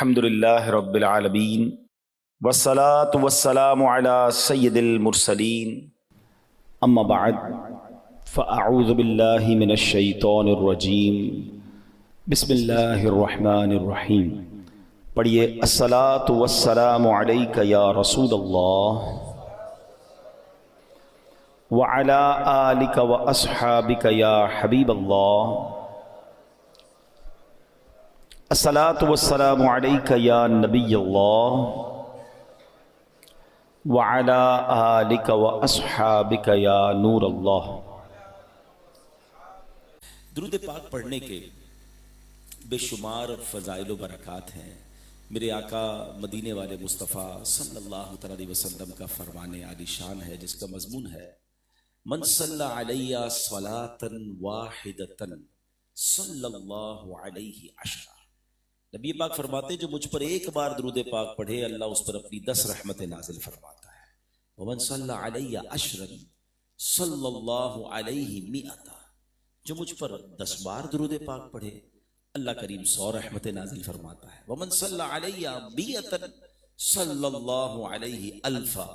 अल्हम्दुलिल्लाहि रब्बिल आलमीन वस्सलातु वस्सलामु अला सय्यिदिल मुरसलीन अम्मा बअद फ़अऊज़ु बिल्लाहि मिनश शैतानिर रजीम बिस्मिल्लाहिर रहमानिर रहीम। पढ़िए अस्सलातु वस्सलामु अलैका या रसूलल्लाह व अला आलिका व अस्हाबिका या हबीबल्लाह। अस्सलातु वस्सलामु अलैका या नबियल्लाह व अला आलिका व अस्हाबिका या नूरल्लाह। दुरूद पाक पढ़ने के बेशुमार फ़ज़ाइल व बरक़ात हैं। मेरे आका मदीने वाले मुस्तफ़ा सल्लल्लाहु अलैहि वसल्लम का फरमाने आलिशान है, जिसका मज़मून है मन सल्ला अलैया स्वलातन वाहिदतन सल्लल्लाहु अलैहि अशरा। नबी पाक फरमाते जो मुझ पर एक बार दुरूद पाक पढ़े अल्लाह उस पर अपनी 10 रहमतें नाजिल फरमाता है। वमन सल्ला अलैया अशरन सल्लल्लाहु अलैहि मिअता। जो मुझ पर 10 बार दुरूद पाक पढ़े अल्लाह करीम 100 रहमतें नाजिल फरमाता है। वमन सल्ला अलैया मिअतन सल्लल्लाहु अलैहि अल्फा।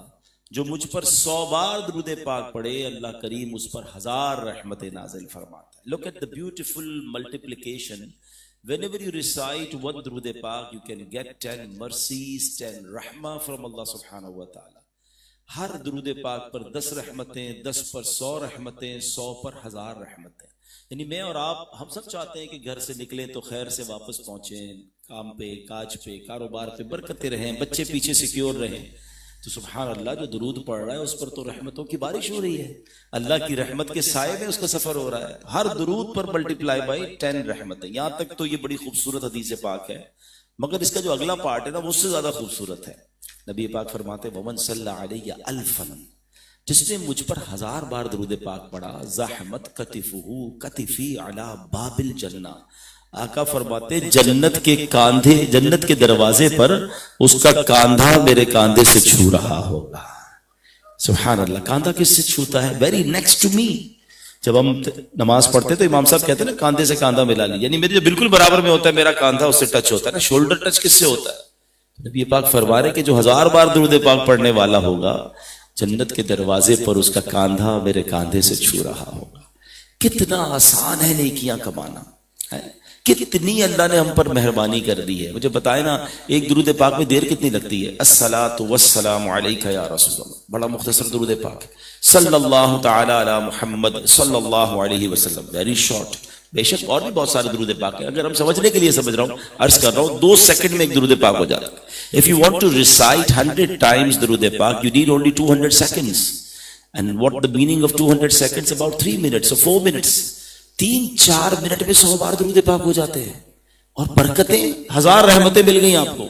जो मुझ पर 100 बार दुरूद पाक पढ़े अल्लाह करीम उस पर 1000 रहमतें नाजिल फरमाता है। Look at the beautiful multiplication. Whenever you recite one Durood Pak, you can get 10 mercies, 10 rahma from Allah subhanahu wa ta'ala. हर दुरूद पाक पर 10 रहमतें, 10 पर 100 रहमतें, 100 पर 1000 रहमतें। यानी मैं और आप हम सब चाहते हैं कि घर से निकलें तो खैर से वापस पहुंचें, काम पे, काज पे, कारोबार पे बरकतें रहें, बच्चे पीछे सिक्योर रहें। तो सुभान अल्लाह, जो दुरूद पढ़ रहा है उस पर तो रहमतों की बारिश हो रही है, अल्लाह की रहमत के साए में उसका सफर हो रहा है। हर दुरूद पर मल्टीप्लाई बाई 10 रहमतें। यहाँ तक तो ये बड़ी खूबसूरत हदीस पाक है, मगर इसका जो अगला पार्ट है ना वो उससे ज्यादा खूबसूरत है। नबी पाक फरमाते वमन सल्ला अलैया अल्फन। जिसने मुझ पर 1000 बार दुरूद पाक पढ़ा ज़हमत कतिफुहु कतिफी अला बाबिल जन्ना। आका फरमाते जन्नत के कांधे, जन्नत के दरवाजे पर उसका कांधा मेरे कांधे से छू रहा होगा। सुभान अल्लाह, कांधा किससे छूता है? Very next to me. जब हम नमाज पढ़ते तो इमाम साहब कहते हैं ना कांधे से कांधा मिला ली, यानी मेरे जो बिल्कुल बराबर में होता है मेरा कांधा उससे टच होता है ना। शोल्डर टच किससे होता है? नबी पाक फरमा रहे कि जो 1000 बार दुरूद पाक पढ़ने वाला होगा जन्नत के दरवाजे पर उसका कांधा मेरे कांधे से छू रहा होगा। कितना आसान है नेकियां कमाना है, कितनी अल्लाह ने हम पर मेहरबानी कर दी है। मुझे बताए ना एक दुरूद पाक में देर कितनी लगती है? अस्सलातु वस्सलामु अलैका या रसूलल्लाह। बड़ा मुख्तसर दुरूद पाक सल्लल्लाहु तआला अला मुहम्मद सल्लल्लाहु अलैहि वसल्लम, वेरी शॉर्ट। बेशक और भी बहुत सारे दुरूद पाक है, अगर हम समझने के लिए समझ रहा हूँ, अर्ज कर रहा हूँ, 2 सेकंड में एक दुरूद पाक हो जाता है। If you want to recite 100 times दुरूद पाक you need only 200 seconds, and what the meaning of 200 seconds? about 3 minutes or 4 minutes। 3-4 minute में 100 बार दुरूद पाक हो जाते हैं और बरकतें, 1000 रहमतें मिल गई आपको।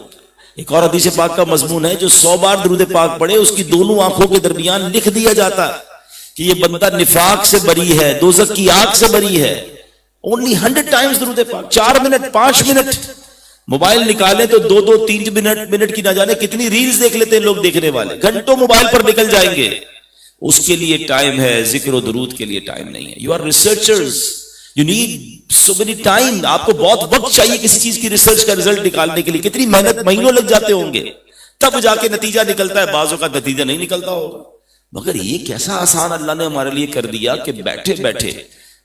एक और हदीस पाक का मजमून है जो 100 बार दुरूद पाक पढ़े उसकी दोनों आंखों के दरमियान लिख दिया जाता है कि ये बंदा निफाक से बरी है, दोज़ख की आग से बरी है। ओनली 100 टाइम्स दुरूद पाक। 4 मिनट 5 मिनट मोबाइल निकाले तो 2-2 3 मिनट की ना जाने कितनी रील्स देख लेते हैं लोग, देखने वाले घंटों मोबाइल पर निकल जाएंगे। उसके लिए टाइम है, जिक्र और दुरूद के लिए टाइम नहीं है। You are researchers, you need so many time. आपको बहुत वक्त चाहिए किसी चीज की रिसर्च का रिजल्ट निकालने के लिए। कितनी मेहनत, महीनों लग जाते होंगे, तब जाके नतीजा निकलता है। बाजों का नतीजा नहीं निकलता होगा, मगर ये कैसा आसान अल्लाह ने हमारे लिए कर दिया कि बैठे बैठे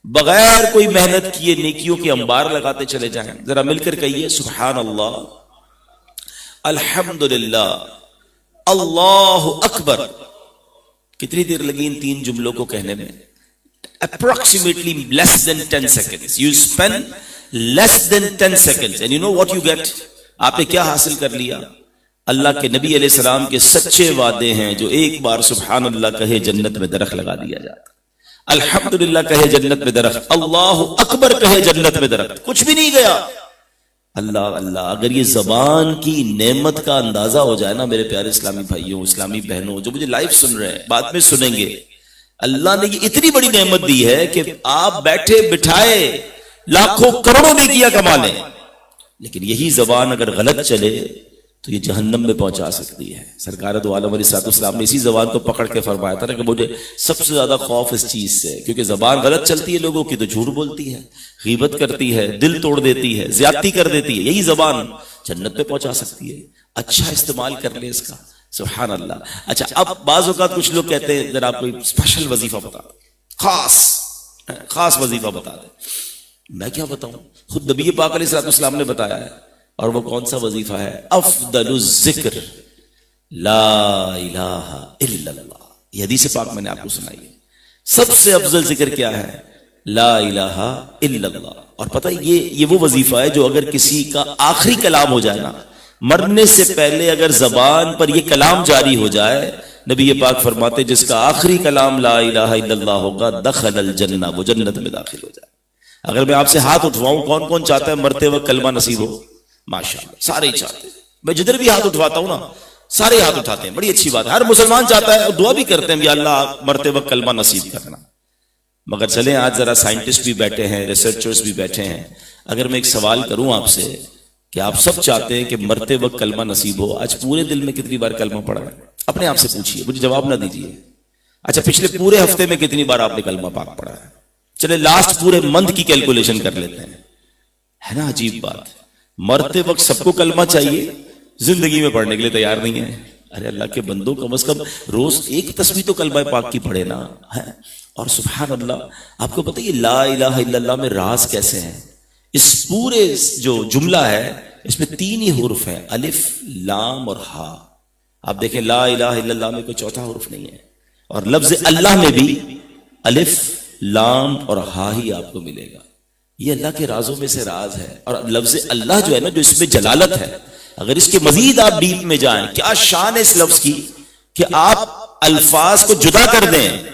बगैर कोई मेहनत किए नेकियों के अंबार लगाते चले जाएं। जरा मिलकर कहिए सुभान अल्लाह, अल्हम्दुलिल्लाह, अल्लाहु अकबर। कितनी देर लगी इन 3 जुमलों को कहने में? Approximately less than 10 seconds. You spend less than 10 seconds and you know what you get? आपने क्या हासिल कर लिया? अल्लाह के नबी अलैहिस्सलाम के सच्चे वादे हैं जो एक बार सुभान अल्लाह कहे जन्नत में दरख्त लगा दिया जाता, अल्हम्दुलिल्लाह कहे जन्नत में दरख्त, अल्लाहु अकबर कहे जन्नत में दरख्त। कुछ भी नहीं गया। अल्लाह अल्लाह। अगर ये जबान की नेमत का अंदाजा हो जाए ना मेरे प्यारे इस्लामी भाइयों, इस्लामी बहनों, जो मुझे लाइव सुन रहे हैं, बाद में सुनेंगे, अल्लाह ने ये इतनी बड़ी नेमत दी है कि आप बैठे बिठाए लाखों करोड़ों नेकियां कमा लें, लेकिन यही जबान अगर गलत चले तो ये जहन्नम में पहुंचा सकती है। सरकार दो आलम अलैहिस्सलाम ने इसी जबान को पकड़ के फरमाया था ना कि मुझे सबसे ज्यादा खौफ इस चीज से, क्योंकि जबान गलत चलती है लोगों की तो झूठ बोलती है, गीबत करती है, दिल तोड़ देती है, ज्यादती कर देती है, यही जबान जन्नत पे पहुंचा सकती है। अच्छा इस्तेमाल कर ले इसका, सुभान अल्लाह। अच्छा, अब बाज़ औक़ात कुछ लोग कहते हैं जरा कोई स्पेशल वजीफा बता दो, खास वजीफा बता दे। मैं क्या बताऊं, खुद नबी पाक अलैहिस्सलाम ने बताया है। और वो कौन सा वजीफा है? अफ़दलुज़ ज़िक्र ला इलाहा इल्लल्लाह। ये हदीस पाक मैंने आपको सुनाई है। सबसे अफजल जिक्र क्या है? ला इलाहा इल्लल्लाह। और पता है ये वो वजीफा है जो अगर किसी का आखिरी कलाम हो जाए ना, मरने से पहले अगर जबान पर ये कलाम जारी हो जाए, नबी पाक फरमाते जिसका आखिरी कलाम ला इलाहा इल्लल्लाह होगा दखलल जन्नह, वो जन्नत में दाखिल हो जाए। अगर मैं आपसे हाथ उठवाऊं, कौन कौन चाहता है मरते वक्त कलमा नसीब हो? माशाअल्लाह, सारे ही चाहते हैं। मैं जिधर भी हाथ उठवाता हूं ना, सारे हाथ उठाते हैं, बड़ी अच्छी बात है। हर मुसलमान चाहता है और दुआ भी करते हैं कि अल्लाह मरते वक्त कलमा नसीब करना। मगर चलें, आज जरा साइंटिस्ट भी बैठे हैं, रिसर्चर्स भी बैठे हैं। अगर मैं एक सवाल करूं आपसे कि आप सब चाहते हैं कि मरते वक्त कलमा नसीब हो, आज पूरे दिल में कितनी बार कलमा पढ़ा है? अपने आप से पूछिए, मुझे जवाब ना दीजिए। अच्छा, पिछले पूरे हफ्ते में कितनी बार आपने कलमा पाक पढ़ा है? चले लास्ट पूरे मंथ की कैलकुलेशन कर लेते हैं। है ना अजीब बात, मरते वक्त सबको कलमा चाहिए, जिंदगी में पढ़ने के लिए तैयार नहीं है। अरे अल्लाह के बंदो, कम से कम रोज एक तस्वीर तो कलमा पाक की पढ़े ना है। और सुभान अल्लाह, आपको पता है ला इलाहा इल्लल्लाह में राज कैसे है? इस पूरे जो जुमला है इसमें 3 ही हुर्फ है, अलिफ, लाम और हा। आप देखें ला इलाहा इल्लल्लाह में कोई चौथा हुर्फ नहीं है। और लफ्ज अल्लाह में भी अलिफ, लाम और हा ही आपको मिलेगा। ये अल्लाह के राजों में से राज है। और लफ्ज अल्लाह जो है ना, जो इसमें जलालत है, अगर इसके मजीद आप डीप में जाएं, क्या शान है इस लफ्ज की कि आप अल्फाज को जुदा कर दें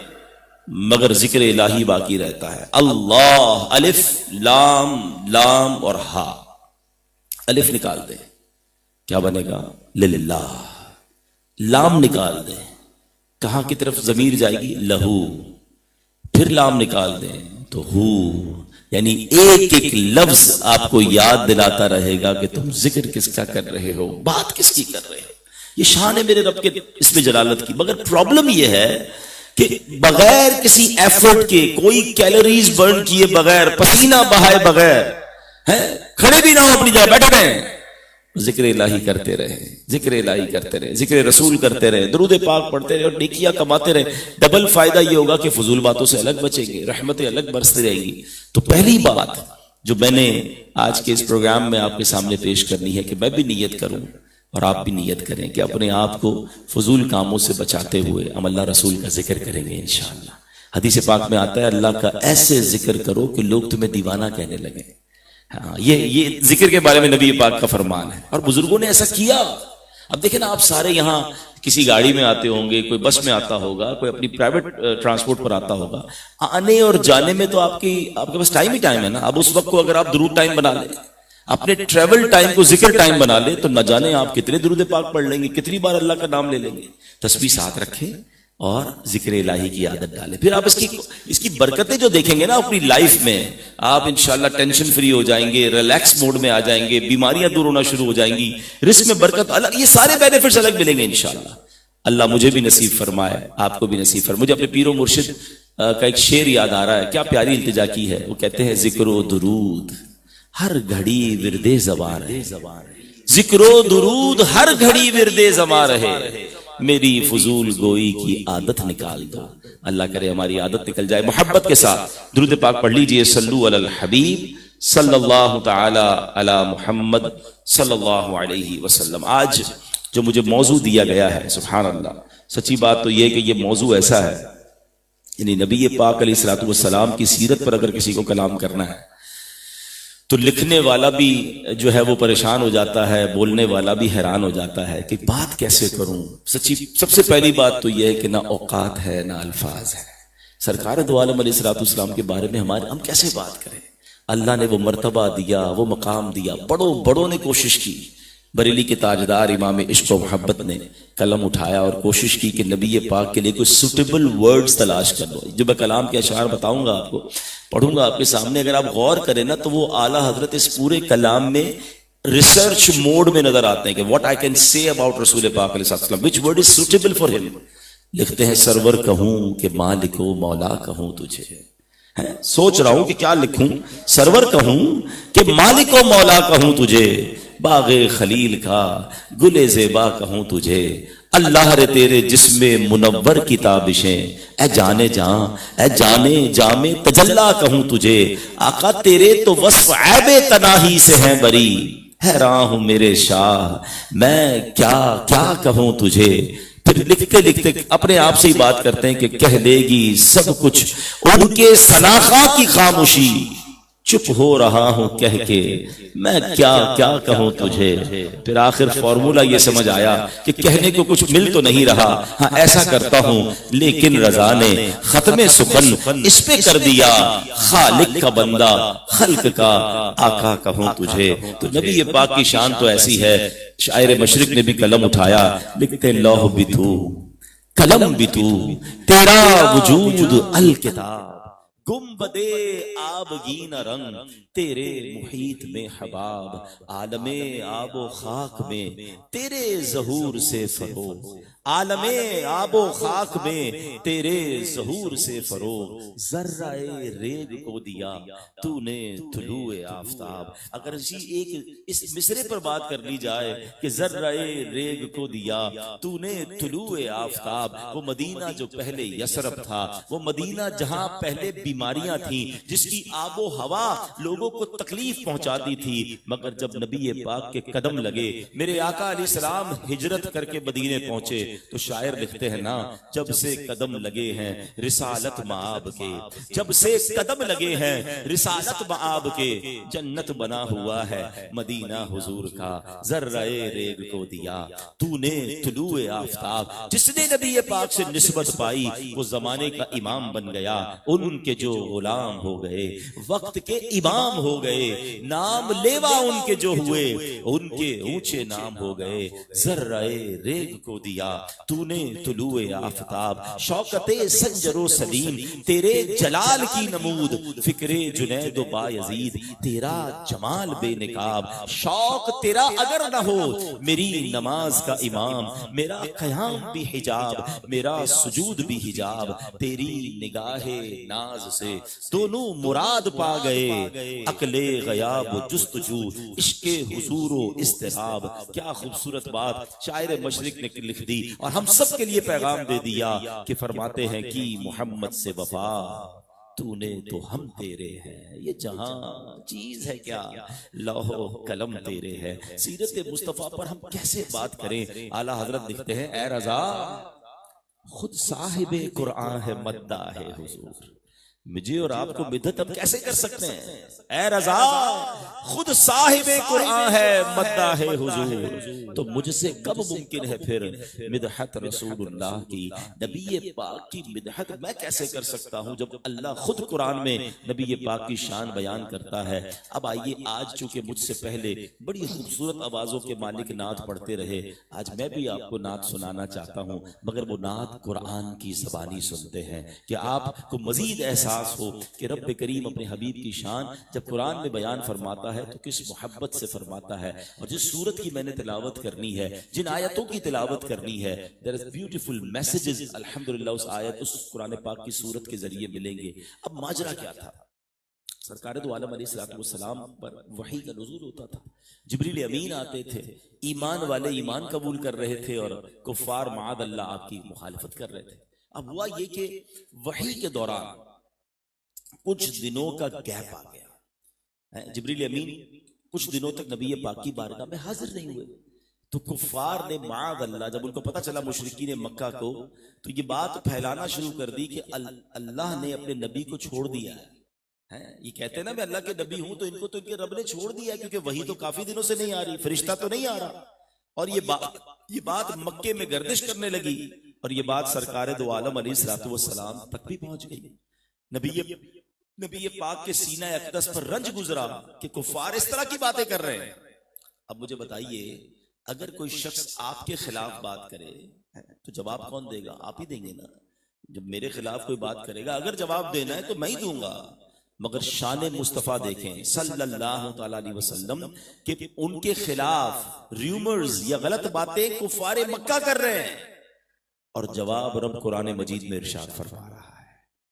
मगर जिक्र इलाही बाकी रहता है। अल्लाह, अलिफ, लाम, लाम और हा। अलिफ निकाल दें, क्या बनेगा? लिल्लाह। लाम निकाल दें, कहां की तरफ जमीर जाएगी? लहू। फिर लाम निकाल दें तो हू। यानी एक एक लफ्ज आपको याद दिलाता रहेगा कि तुम जिक्र किसका कर रहे हो, बात किसकी कर रहे हो। ये शान है मेरे रब के इसमें जलालत की। मगर प्रॉब्लम ये है कि बगैर किसी एफर्ट के, कोई कैलोरीज बर्न किए बगैर, पसीना बहाए बगैर, है खड़े भी ना हो अपनी जगह, बैठे रहे, जिक्र इलाही करते रहे, जिक्र इलाही करते रहे, जिक्र रसूल करते रहे, दुरूद पाक पढ़ते रहे और नेकियां कमाते रहे। डबल फायदा ये होगा कि फजूल बातों से अलग बचेंगे, रहमतें अलग बरसती रहेंगी। तो पहली बात जो मैंने आज के इस प्रोग्राम में आपके सामने पेश करनी है कि मैं भी नियत करूं और आप भी नियत करें कि अपने आप को फजूल कामों से बचाते हुए हम अल्लाह रसूल का जिक्र करेंगे इंशाअल्लाह। हदीस पाक में आता है अल्लाह का ऐसे जिक्र करो कि लोग तुम्हें दीवाना कहने लगे। हाँ, ये जिक्र के बारे में नबी पाक का फरमान है और बुजुर्गों ने ऐसा किया। अब देखें ना, आप सारे यहाँ किसी गाड़ी में आते होंगे, कोई बस में आता होगा, कोई अपनी प्राइवेट ट्रांसपोर्ट पर आता होगा। आने और जाने में तो आपके पास टाइम ही टाइम है ना। अब उस वक्त को अगर आप दुरूद टाइम बना ले, अपने ट्रेवल टाइम को जिक्र टाइम बना ले, तो न जाने आप कितने दुरूद पाक पढ़ लेंगे, कितनी बार अल्लाह का नाम ले लेंगे। तस्बीह साथ रखें और जिक्र इलाही की आदत डालें। फिर आप इसकी बरकतें जो देखेंगे ना अपनी लाइफ में, आप इंशाल्लाह टेंशन फ्री हो जाएंगे, रिलैक्स मोड में आ जाएंगे, बीमारियां दूर होना शुरू हो जाएंगी, रिस्क में बरकत अलग, ये सारे बेनिफिट्स अलग मिलेंगे इंशाल्लाह। अल्लाह मुझे भी नसीब फरमाए, आपको भी नसीब फरमाए। मुझे अपने पीरो मुर्शिद का एक शेर याद आ रहा है, क्या प्यारी इल्तिजा की है। वो कहते हैं जिक्रो दुरूद हर घड़ी विरदे ज़बां रहे, जिक्रो दुरूद हर घड़ी विरदे ज़बां रहे, मेरी फजूल गोई की आदत निकाल दो। अल्लाह करे हमारी आदत निकल जाए। मोहब्बत के साथ दुरूद पाक पढ़ लीजिए, सल्लु अलल हबीब सल्लल्लाहु तआला अला मुहम्मद सल्लल्लाहु अलैहि वसल्लम। आज जो मुझे मौजू दिया गया है, सुभान अल्लाह, सच्ची बात तो यह कि यह मौजू ऐसा है, यानी नबी पाक अलैहिस्सलातु वस्सलाम की सीरत पर अगर किसी को कलाम करना है तो लिखने वाला भी जो है वो परेशान हो जाता है, बोलने वाला भी हैरान हो जाता है कि बात कैसे करूं। सच्ची सबसे पहली बात तो यह है कि ना औकात है ना अल्फाज है। सरकार दो आलम अलैहिस्सलाम के बारे में हम कैसे बात करें। अल्लाह ने वो मर्तबा दिया, वो मकाम दिया, बड़ों ने कोशिश की। बरेली के ताजदार इमाम इश्क व मोहब्बत ने कलम उठाया और कोशिश की कि नबी पाक के लिए कोई सुटेबल वर्ड्स तलाश कर लो। जब मैं कलाम के अशार बताऊंगा आपको, पढ़ूंगा आपके सामने, अगर आप गौर करें ना तो वो आला हजरत इस पूरे कलाम में रिसर्च मोड में नजर आते हैं कि what I can say about रसूल पाक अलैहिस्सलाम, which word is suitable for him. लिखते हैं सरवर कहूं कि मालिको मौला कहूं तुझे, सोच रहा हूं कि क्या लिखूं, सरवर कहूं कि मालिक व मौला कहूं तुझे, बागे खलील का गुले ज़ेबा कहूं तुझे, अल्लाह रे तेरे जिस्मे मुनव्वर की ताबिशें, ए जाने जां ए जाने जामे तजल्ला कहूं तुझे, आका तेरे तो वस्फ ऐबे तनाही से हैं बरी, हैरान हूं मेरे शाह मैं क्या क्या कहूं तुझे। फिर लिखते लिखते अपने आप से ही बात करते हैं कि कह देगी सब कुछ उनके सनाखा की खामोशी, चुप हो रहा हूं कह के मैं क्या क्या कहूं तुझे। फिर आखिर फॉर्मूला ये समझ आया कि कहने को कुछ मिल तो नहीं रहा, हाँ ऐसा करता हूं लेकिन रजा ने खत्मे सुखन इस पे कर दिया, खालिक का बंदा खल्क का आका कहूं तुझे। तो नबी ये पाक की शान तो ऐसी है, शायर मशरिक ने भी कलम उठाया, लिखते लौह भी तू कलम भी तू तेरा वजूद अल किताब, गुम्बदे आबगीन रंग तेरे मुहीत में हबाब, आलमे आबो खाक में तेरे ज़हूर से फरोग, आलमे आबो खाक में तेरे ज़हूर से फरोग, ज़र्राए रेग को दिया तूने तुलूए आफताब। अगर एक इस मिसरे पर बात कर ली जाए कि ज़र्राए रेग को दिया तूने तुलूए आफताब, वो मदीना जो पहले यसरब था, वो मदीना जहां पहले बीमारियां थी, जिसकी आबो हवा लोगों को तकलीफ पहुंचाती थी, मगर जब नबी पाक के कदम लगे, मेरे आका अलैहिस्सलाम हिजरत करके मदीने पहुंचे, तो शायर लिखते हैं ना, जब से कदम लगे हैं रिसालत माब के, जब से कदम लगे हैं रिसालत माब के, जन्नत बना हुआ है मदीना हुजूर का, जर्राए रेग को दिया तूने तुलूए आफताब। जिसने नबी पाक से निस्बत पाई वो जमाने का इमाम बन गया, उनके जो गुलाम हो गए वक्त के इमाम हो गए, नाम लेवा उनके जो हुए उनके ऊंचे नाम हो गए। जर्राए रेग को दिया तूने तुलूए आफताब, शौकते संजरो सलीम तेरे जलाल की नमूद, फिक्रे जुनैद बायजीद तेरा जमाल बेनिकाब, शौक तेरा अगर न हो मेरी नमाज का इमाम, मेरा क़याम भी हिजाब मेरा सुजूद भी हिजाब, तेरी निगाहे नाज से दोनों मुराद पा गए, अकले गयाब जुस्तजू इश्के हुजूरो इस्तिराब। क्या खूबसूरत बात शायर मशरिक ने लिख दी और हम सब के लिए पैगाम दे दिया कि फरमाते हैं कि मोहम्मद से वफा तूने तो हम तेरे हैं, ये जहां चीज है क्या लौहो कलम तेरे है। सीरत मुस्तफा पर हम कैसे बात करें। आला हजरत लिखते हैं, ए रजा खुद साहिबे कुरान है मद्दा है हुजूर, मुझे और आपको मिदत अब कैसे कर सकते हैं। ए रजा खुद साहिबे कुरान है मद्दा है हुजूर, तो मुझसे कब मुमकिन है फिर मिदहत रसूलुल्लाह की, नबी पाक की मिदहत मैं कैसे कर सकता हूं जब अल्लाह खुद कुरान में नबी पाक की शान बयान करता है। अब आइए, आज चूंकि मुझसे पहले बड़ी खूबसूरत आवाजों के मालिक नात पढ़ते रहे, आज मैं भी आपको नात सुनाना चाहता हूं, मगर वो नात कुरान की ज़बानी सुनते हैं कि आपको मजीद एहसास हो कि रब करीम अपने हबीब की शान जब कुरान में बयान फरमाता है तो किस मोहब्बत से फरमाता है। और जिस सूरत की मैंने तिलावत करनी है, जिन आयतों की तिलावत करनी है, देयर इज ब्यूटीफुल मैसेजेस अल्हम्दुलिल्लाह उस आयत उस कुरान पाक की सूरत के जरिए मिलेंगे। अब माजरा क्या था, सरकार दो आलम अलैहिस्सलाम पर वही का नुज़ूल होता था, जिब्रील अमीन आते थे, ईमान वाले ईमान कबूल कर रहे थे और कुफ्फार माद अल्लाह आपकी मुखालिफत कर रहे थे। अब हुआ ये कि वही के दौरान कुछ दिनों का गैप आ गया, जिब्रील अमीन कुछ दिनों तक नबी पाक की बारगाह में हाजिर नहीं हुए, तो कुफ्फार ने माद अल्लाह जब उनको पता चला मुशरिकीन मक्का को, तो ये बात फैलाना शुरू कर दी कि अल्लाह ने अपने नबी को छोड़ दिया है। ये कहते हैं ना मैं अल्लाह के नबी हूं, तो इनको तो इनके रब ने छोड़ दिया है, क्योंकि वही तो काफी दिनों से नहीं आ रही, फरिश्ता तो नहीं आ रहा। और ये बात मक्के में गर्दिश करने लगी और ये बात सरकार दो आलम अलैहिस्सलाम तक भी पहुंच गई। नबी पाक के सीना अक़दस पर रंज गुजरा कि कुफ्फार इस तरह की बातें कर रहे हैं। अब मुझे बताइए, अगर कोई शख्स आपके खिलाफ बात करे तो जवाब कौन देगा? आप ही देंगे ना। जब मेरे खिलाफ कोई बात करेगा, अगर जवाब देना है तो मैं ही दूंगा। मगर शान मुस्तफ़ा देखें सल्लल्लाहु अलैहि वसल्लम कि उनके खिलाफ र्यूमर्स या गलत बातें कुफ्फारे मक्का कर रहे हैं और जवाब रब कुरान मजीद में इरशाद फरमा रहा है।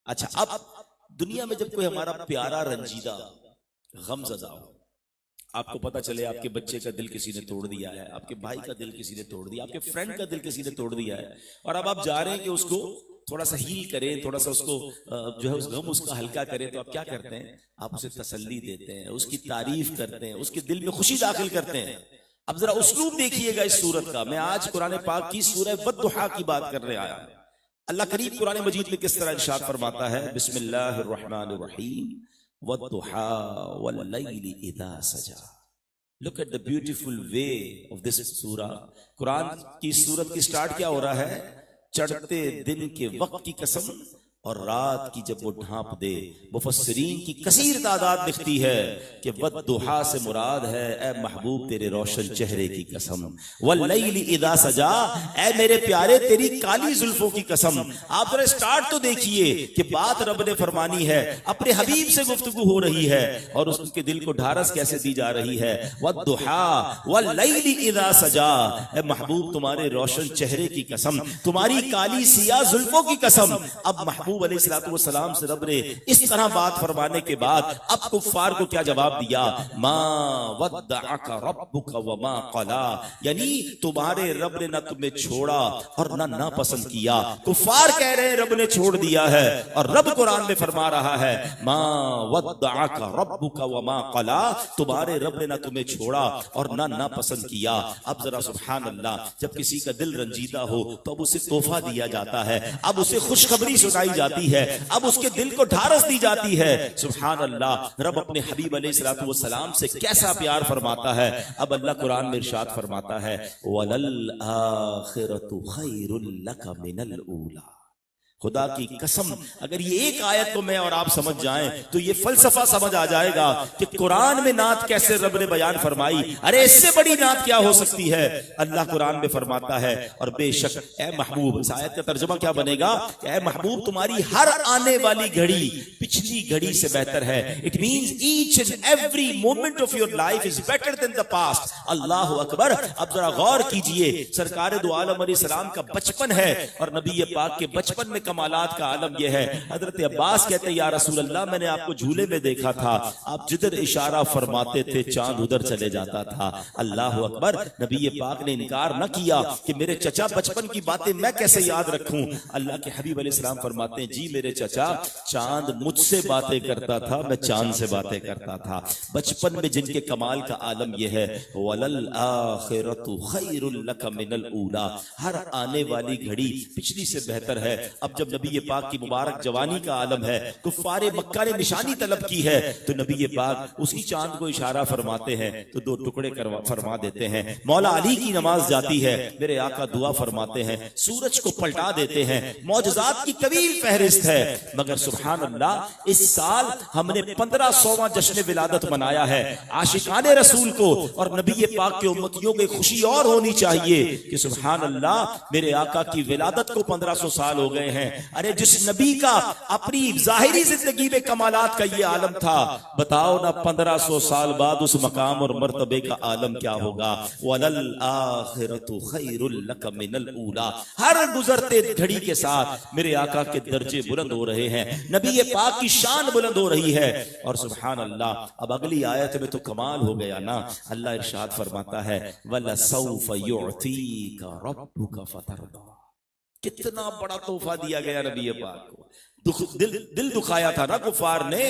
अच्छा, अब दुनिया में जब कोई हमारा प्यारा रंजीदा गमज़दा हो, आपको पता चले आपके बच्चे का दिल किसी ने तोड़ दिया है, आपके भाई का दिल किसी ने तोड़ दिया, आपके फ्रेंड का दिल किसी ने तोड़ दिया है, और अब आप जा रहे हैं कि उसको थोड़ा सा हील करें, थोड़ा सा उसको जो है उस गम उसका हल्का करें, तो आप क्या करते हैं? आप उसे तसल्ली देते हैं, उसकी तारीफ करते हैं, उसके दिल में खुशी दाखिल करते हैं। अब जरा उस्लूब देखिएगा इस सूरत का। मैं आज कुरान पाक की सूरह वद्दुहा की बात करने आया। अल्लाह करीम कुरान मजीद में किस तरह इरशाद फरमाता है, बिस्मिल्लाहिर रहमानिर रहीम, वद्दुहा वल्लैलि इज़ा सजा। Look at the beautiful way of this सूरा। कुरान की सूरत की स्टार्ट क्या हो रहा है? चढ़ते दिन के वक्त की कसम और रात की जब वो ढांप दे। मुफस्सिरीन की कसीर तादाद लिखती है कि वद्दुहा से मुराद है ए महबूब तेरे रोशन चेहरे की कसम, वल्लैलि इज़ा सजा, ए मेरे प्यारे तेरी काली जुल्फों की कसम। आप जरा स्टार्ट तो देखिए कि बात रब ने फरमानी है, अपने हबीब से गुफ्तगू हो रही है और उसके दिल को ढारस कैसे दी जा रही है। वद्दुहा वल्लैलि इज़ा सजा, ए महबूब तुम्हारे रोशन चेहरे की कसम, तुम्हारी काली सिया जुल्फों की कसम। अब महबूब अलैहिस्सलाम से रब ने इस तरह बात फरमाने के बाद अब कुफ्फार को क्या जवाब दिया? मा वद्दअका रब्बुका व मा क़ला, यानी तुम्हारे रब ने ना तुम्हें छोड़ा और ना नापसंद किया। कुफ्फार कह रहे हैं रब ने छोड़ दिया है, और रब कुरान में फरमा रहा है मा वद्दअका रब्बुका व मा क़ला, तुम्हारे रब ने ना तुम्हें छोड़ा और ना नापसंद किया। अब जरा सुभान अल्लाह, जब किसी का दिल रंजीदा हो तो अब उसे तोहफा दिया जाता है, अब उसे खुशखबरी सुनाई जाती है, अब उसके दिल को ढारस दी जाती है। सुभान अल्लाह, रब अपने हबीब अलैहिस्सलाम से कैसा प्यार फरमाता है। अब अल्लाह कुरान में इरशाद फरमाता है वलल आखिरतु खैरुल लका मिनल ऊला। खुदा की कसम, अगर ये एक आयत को मैं और आप समझ जाएं तो ये फलसफा समझ आ जाएगा कि कुरान में नात कैसे रब ने बयान फरमाई। अरे इससे बड़ी नात क्या हो सकती है? अल्लाह कुरान में फरमाता है, और बेशक ए महबूब, इस आयत का तर्जुमा क्या बनेगा? ए महबूब तुम्हारी हर आने वाली घड़ी पिछली घड़ी से बेहतर है। It means each and every moment of your life is better than the past. अल्लाह अकबर। अब जरा गौर कीजिए, सरकार दो आलम अलैहिस्सलाम का बचपन है और नबी पाक के बचपन में कमालात का आलम यह है। हजरत अब्बास कहते हैं या रसूल अल्लाह, मैंने आपको झूले में देखा था, आप जिधर इशारा फरमाते थे चांद उधर चले जाता था। अल्लाह अकबर। नबी पाक ने इनकार न किया कि मेरे चचा बचपन की बातें मैं कैसे याद रखूं। अल्लाह के हबीब अलैहिस्सलाम फरमाते हैं जी मेरे चचा, चांद मुझसे बातें करता था, मैं चांद से बातें करता था। बचपन में जिनके कमाल का आलम यह है वलल आखिरतु खैरुल लका मिनल ऊला, हर आने वाली घड़ी पिछली से बेहतर है। अब जब नबी पाक की मुबारक जवानी का आलम है, कुफ्फारे मक्का ने निशानी तलब की है, तो नबी पाक उसी चांद को इशारा फरमाते हैं तो दो टुकड़े फरमा देते हैं। मौला अली की नमाज जाती है, मेरे आका दुआ फरमाते हैं, सूरज को पलटा देते हैं। मौजज़ात की तवील फहरिस्त है, मगर सुभान अल्लाह इस साल हमने 1500वां जश्न विलादत मनाया है आशिकाने रसूल को, और नबी पाक के उम्मतियों में खुशी और होनी चाहिए कि सुभान अल्लाह मेरे आका की विलादत को 1500 साल हो गए हैं। अरे जिस नबी का अपनी जाहिरी जिंदगी में कमालात का ये आलम था, बताओ ना 1500 साल बाद उस मकाम और मर्तबे का आलम क्या होगा। वलल आखिरतु खैरुल लका मिनल ऊला, हर गुजरते घड़ी के साथ मेरे आका के दर्जे बुलंद हो रहे हैं, नबी पाक की शान बुलंद हो रही है। और सुभान अल्लाह, अब अगली आयत में तो कमाल हो गया ना। अल्लाह इरशाद फरमाता है वलसौफ युअतीका रब्बुका फतरदा। कितना बड़ा तोहफा दिया गया नबी पाक को। दिल दुखाया था ना कुफार ने,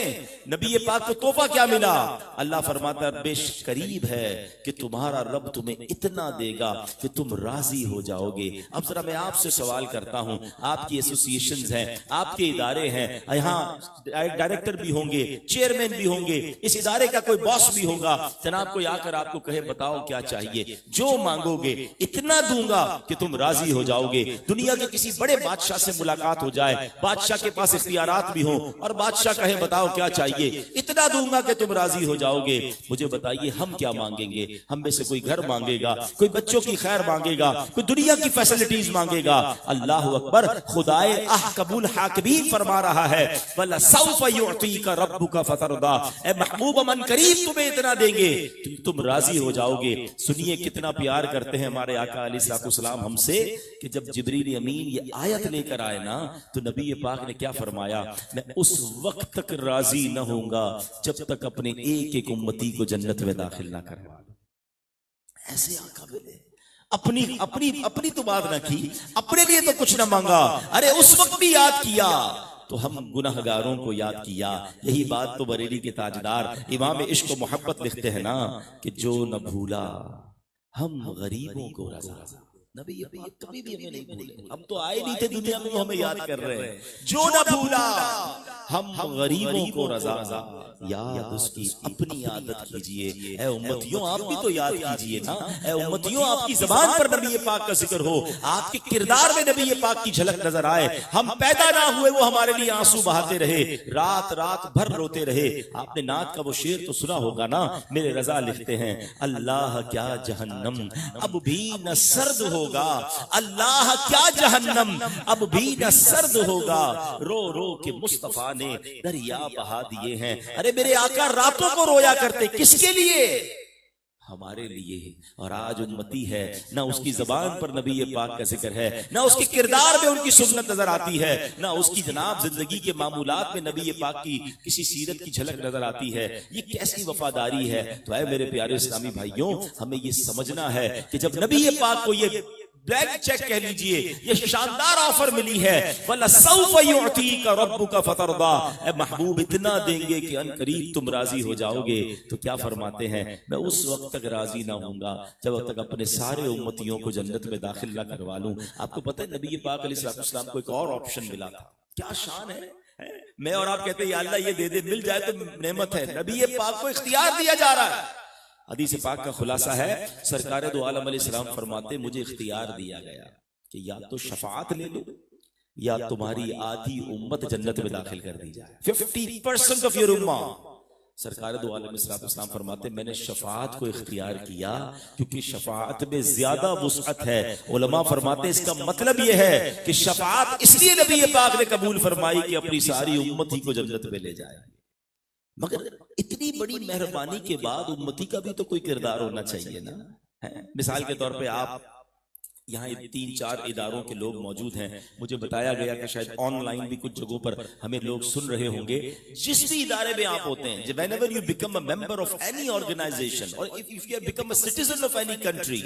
नबी पाक को तोहफा क्या मिला? अल्लाह फरमाता बेश करीब है कि तुम्हारा रब तुम्हें इतना देगा कि तुम राजी हो जाओगे। अब जरा मैं आपसे सवाल करता हूं, आपकी एसोसिएशंस हैं, आपके इदारे हैं, यहाँ डायरेक्टर भी होंगे, चेयरमैन भी होंगे, इस इदारे का कोई बॉस भी होगा, जनाब कोई आकर आपको कहे बताओ क्या चाहिए, जो मांगोगे इतना दूंगा कि तुम राजी हो जाओगे। दुनिया के किसी बड़े बादशाह से मुलाकात हो जाए, बादशाह के पास इख्तियारात भी हो, और बादशाह कहे बताओ क्या चाहिए, इतना इतना दूंगा कि तुम राजी हो जाओगे। मुझे बताइए हम क्या मांगेंगे? हम में से कोई घर मांगेगा, कोई बच्चों की खैर मांगेगा, कोई दुनिया की फैसिलिटीज मांगेगा? अल्लाह अकबर, खुदाए अहकमुल हाकिमीन फरमा रहा है, वला सौफ युअतीका रब्बुका फतरदा, ए महबूब मन करीब तुम्हें इतना देंगे तुम राजी हो जाओगे। सुनिए कितना प्यार करते हैं हमारे आका अलैहिस्सलाम हमसे कि जब जिब्रील अमीन ये आयत लेकर आए ना तो नबी पाक ने क्या फरमाया, मैं उस वक्त तक राजी न होऊंगा जब तक अपने एक एक उम्मती को जन्नत में दाखिल ना करवा दूं। ऐसे आका मिले, अपनी अपनी अपनी तो बात ना की, अपने लिए तो कुछ ना मांगा, अरे उस वक्त भी याद किया तो हम गुनाहगारों को याद किया। यही बात तो बरेली के ताजदार इमाम इश्क व मोहब्बत लिखते हैं ना कि जो न भूला हम गरीबों को रजा। नबी ये कभी भी हमें नहीं भूले, हम तो आए नहीं थे दुनिया में, वो हमें याद कर रहे हैं। जो न भूला हम गरीबों को रजा, याद उसकी अपनी आदत कीजिए। ए उम्मतियों आप भी तो याद कीजिए ना। ए उम्मतियों आपकी ज़बान पर नबी पाक का जिक्र हो, आपके किरदार में नबी पाक की झलक नजर आए। हम पैदा ना हुए वो हमारे लिए आंसू बहाते रहे, रात रात भर रोते रहे। आपने नात का वो शेर तो सुना होगा ना, मेरे रजा लिखते हैं, अल्लाह क्या जहन्नम अब भी न सर्द होगा, अल्लाह क्या जहन्नम अब भी न सर्द होगा, रो रो के मुस्तफा ने दरिया बहा दिए हैं। अरे मेरे आका रातों को रोया करते, किसके लिए? हमारे लिए। और आज उम्मती है ना, उसकी जबान पर नबी पाक का जिक्र है, ना उसके किरदार में उनकी सुन्नत नजर आती है, ना उसकी जनाब जिंदगी के मामूलात में नबी पाक की किसी सीरत की झलक नजर आती है। ये कैसी वफादारी है? तो है मेरे प्यारे इस्लामी भाइयों, हमें ये समझना है कि जब नबी पाक को ये ब्लैंक चेक कह लीजिए, ये शानदार ऑफर मिली है, वला सौफ युअतीका रब्बुका फतरदा, ए महबूब इतना देंगे कि अनकरीब तुम राजी हो जाओगे। तो क्या फरमाते हैं, मैं उस वक्त तक राजी ना होऊंगा जब तक अपने सारे उम्मतियों को जन्नत में दाखिल ना करवा लूं। आपको पता है नबी पाक अलैहिस्सलाम को एक और ऑप्शन मिला था। क्या शान है, मैं और आप कहते हैं या अल्लाह ये दे दे, मिल जाए तो नेमत है। नबी पाक को इख्तियार दिया जा रहा है। हदीस पाक का खुलासा है, सरकार दो आलम अलैहिस्सलाम फरमाते, मुझे इख्तियार दिया गया कि या तो शफाअत ले लो या तुम्हारी आधी उम्मत जन्नत में दाखिल कर दी जाए, 50% ऑफ योर उम्मा। सरकार दो आलम अलैहिस्सलाम फरमाते, मैंने शफाअत को इख्तियार किया क्योंकि शफाअत में ज्यादा वुसअत है। उलमा फरमाते इसका मतलब यह है कि शफाअत इसलिए नबी पाक ने कबूल फरमाई कि अपनी सारी उम्मत ही को जन्नत में ले जाए। मगर इतनी बड़ी मेहरबानी के बाद उम्मती का भी तो कोई किरदार होना चाहिए ना, है? मिसाल के तौर पे आप यहाँ 3-4 इदारों के लोग मौजूद हैं। मुझे बताया गया कि शायद ऑनलाइन भी कुछ जगहों पर हमें लोग सुन रहे होंगे। जिस भी इदारे में आप होते हैं, whenever you become a member of any organization or if you have become a citizen of any country,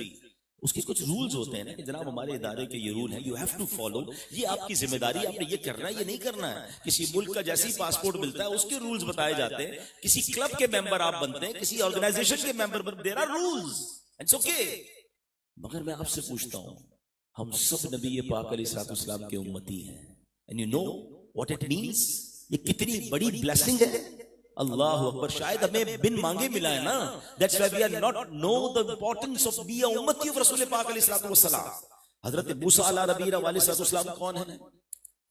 उसके कुछ रूल्स होते हैं ना कि जनाब हमारे इदारे के ये रूल है, यू हैव टू फॉलो, ये आपकी जिम्मेदारी, आपने ये करना है, ये नहीं करना है। किसी मुल्क का जैसे ही पासपोर्ट मिलता है उसके रूल्स बताए जाते हैं। किसी क्लब के मेंबर आप बनते हैं, किसी ऑर्गेनाइजेशन के member, there are rules, it's okay. मगर मैं आपसे पूछता हूं, हम सब नबी पाक अलैहिस्सलाम के उम्मती हैं, and you know what it means, ये कितनी बड़ी ब्लेसिंग है। अल्लाह अकबर, शायद हमें बिन मांगे मिला है ना। That's why we are not know the importance of be a उम्मती ऑफ रसूल पाक अलैहिस्सलाम। हजरत मूसा अलैहिस्सलाम कौन है?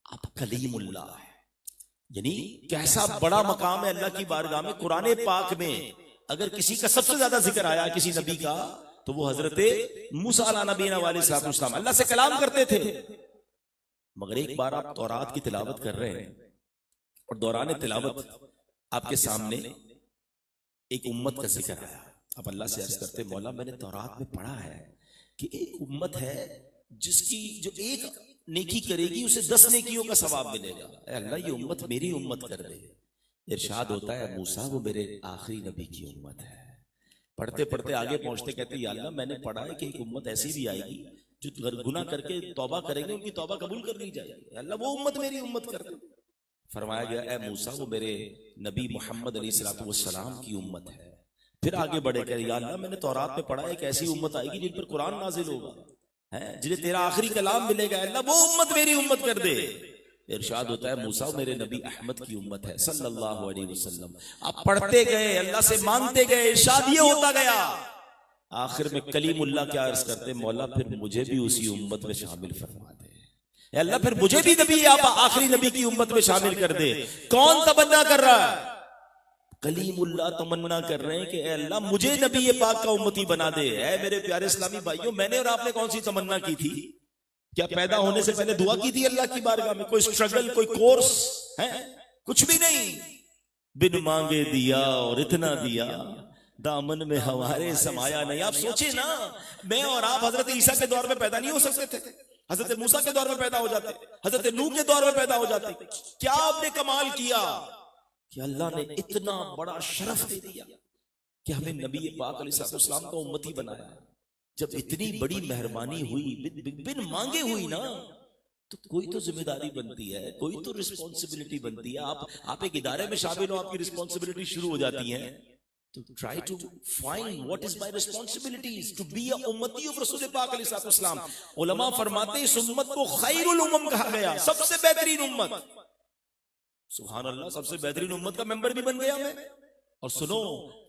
आप कलीमुल्लाह है, यानी कैसा बड़ा मकाम है अल्लाह की बारगाह में। कुरान पाक में अगर किसी का सबसे ज्यादा जिक्र आया किसी नबी का तो वो हजरत मूसा अलैहिस्सलाम अल्लाह से कलाम करते थे। मगर एक बार आप तौरात की तिलावत कर रहे हैं और दौरान तिलावत आपके सामने एक उम्मत का जिक्र आया। अब अल्लाह से अर्ज करते, मौला मैंने तौरात में पढ़ा है कि एक उम्मत है जिसकी जो एक नेकी करेगी उसे 10 नेकियों का सवाब मिलेगा। अल्लाह ये उम्मत मेरी उम्मत कर दे। इरशाद होता है, मूसा वो मेरे आखिरी नबी की उम्मत है। पढ़ते पढ़ते आगे पहुंचते कहते, या अल्लाह मैंने पढ़ा है कि एक उम्मत ऐसी भी आएगी जो गुनाह करके तौबा करेंगे, उनकी तौबा कबूल कर ली जाएगी। अल्लाह वो उम्मत मेरी उम्मत कर दे। फरमाया गया, ए मूसा वो मेरे नबी मोहम्मद अलैहिस्सलाम की उम्मत है। फिर आगे बढ़े, कह या अल्लाह मैंने तौरात में पढ़ा है कि ऐसी उम्मत आएगी जिन पर कुरान नाजिल होगा, है जिन्हें तेरा आखिरी कलाम मिलेगा। अल्लाह वो उम्मत मेरी उम्मत कर दे। इरशाद होता है, मूसा मेरे नबी अहमद की उम्मत है सल्लल्लाहु अलैहि वसल्लम। आप पढ़ते गए, अल्लाह से मांगते गए, इरशाद ये होता गया। आखिर में कलीमुल्लाह क्या अर्ज करते, मौला फिर मुझे भी उसी उम्मत में शामिल फरमा दे। अल्लाह फिर मुझे भी नबी आप आखिरी नबी की उम्मत में शामिल कर दे। कौन तमन्ना कर रहा है? कलीमुल्लाह तमन्ना कर रहे हैं कि ए अल्लाह मुझे नबी पाक का उम्मती बना दे। ऐ मेरे प्यारे इस्लामी भाइयों, मैंने और आपने कौन सी तमन्ना की थी? क्या पैदा होने से पहले दुआ की थी अल्लाह की बारगाह में? कोई स्ट्रगल, कोई कोर्स है? कुछ भी नहीं। बिन मांगे दिया और इतना दिया, दामन में हमारे समाया नहीं। आप सोचे ना, मैं और आप हजरत ईसा के दौर में पैदा नहीं हो सकते थे, हजरत मूसा के दौर में पैदा हो जाते, हजरत नूह के दौर में पैदा हो जाते। क्या आपने कमाल किया कि अल्लाह ने इतना बड़ा शरफ दे दिया कि हमें नबी पाक अलैहिस्सलाम का उम्मती बनाया। जब इतनी बड़ी मेहरबानी हुई, बिन मांगे हुई ना, तो कोई तो जिम्मेदारी बनती है, कोई तो रिस्पॉन्सिबिलिटी बनती है। आप एक इदारे में शामिल हो, आपकी रिस्पॉन्सिबिलिटी शुरू हो जाती है। तो try to find what is my responsibilities to be a उम्मती ऑफ रसूल पाक अलैहिस्सलाम। उलमा फरमाते हैं इस उम्मत को खैरुल उम्मम कहा गया, सबसे बेहतरीन उम्मत। सुभान अल्लाह, सबसे बेहतरीन उम्मत का मेंबर भी बन गया मैं। और सुनो,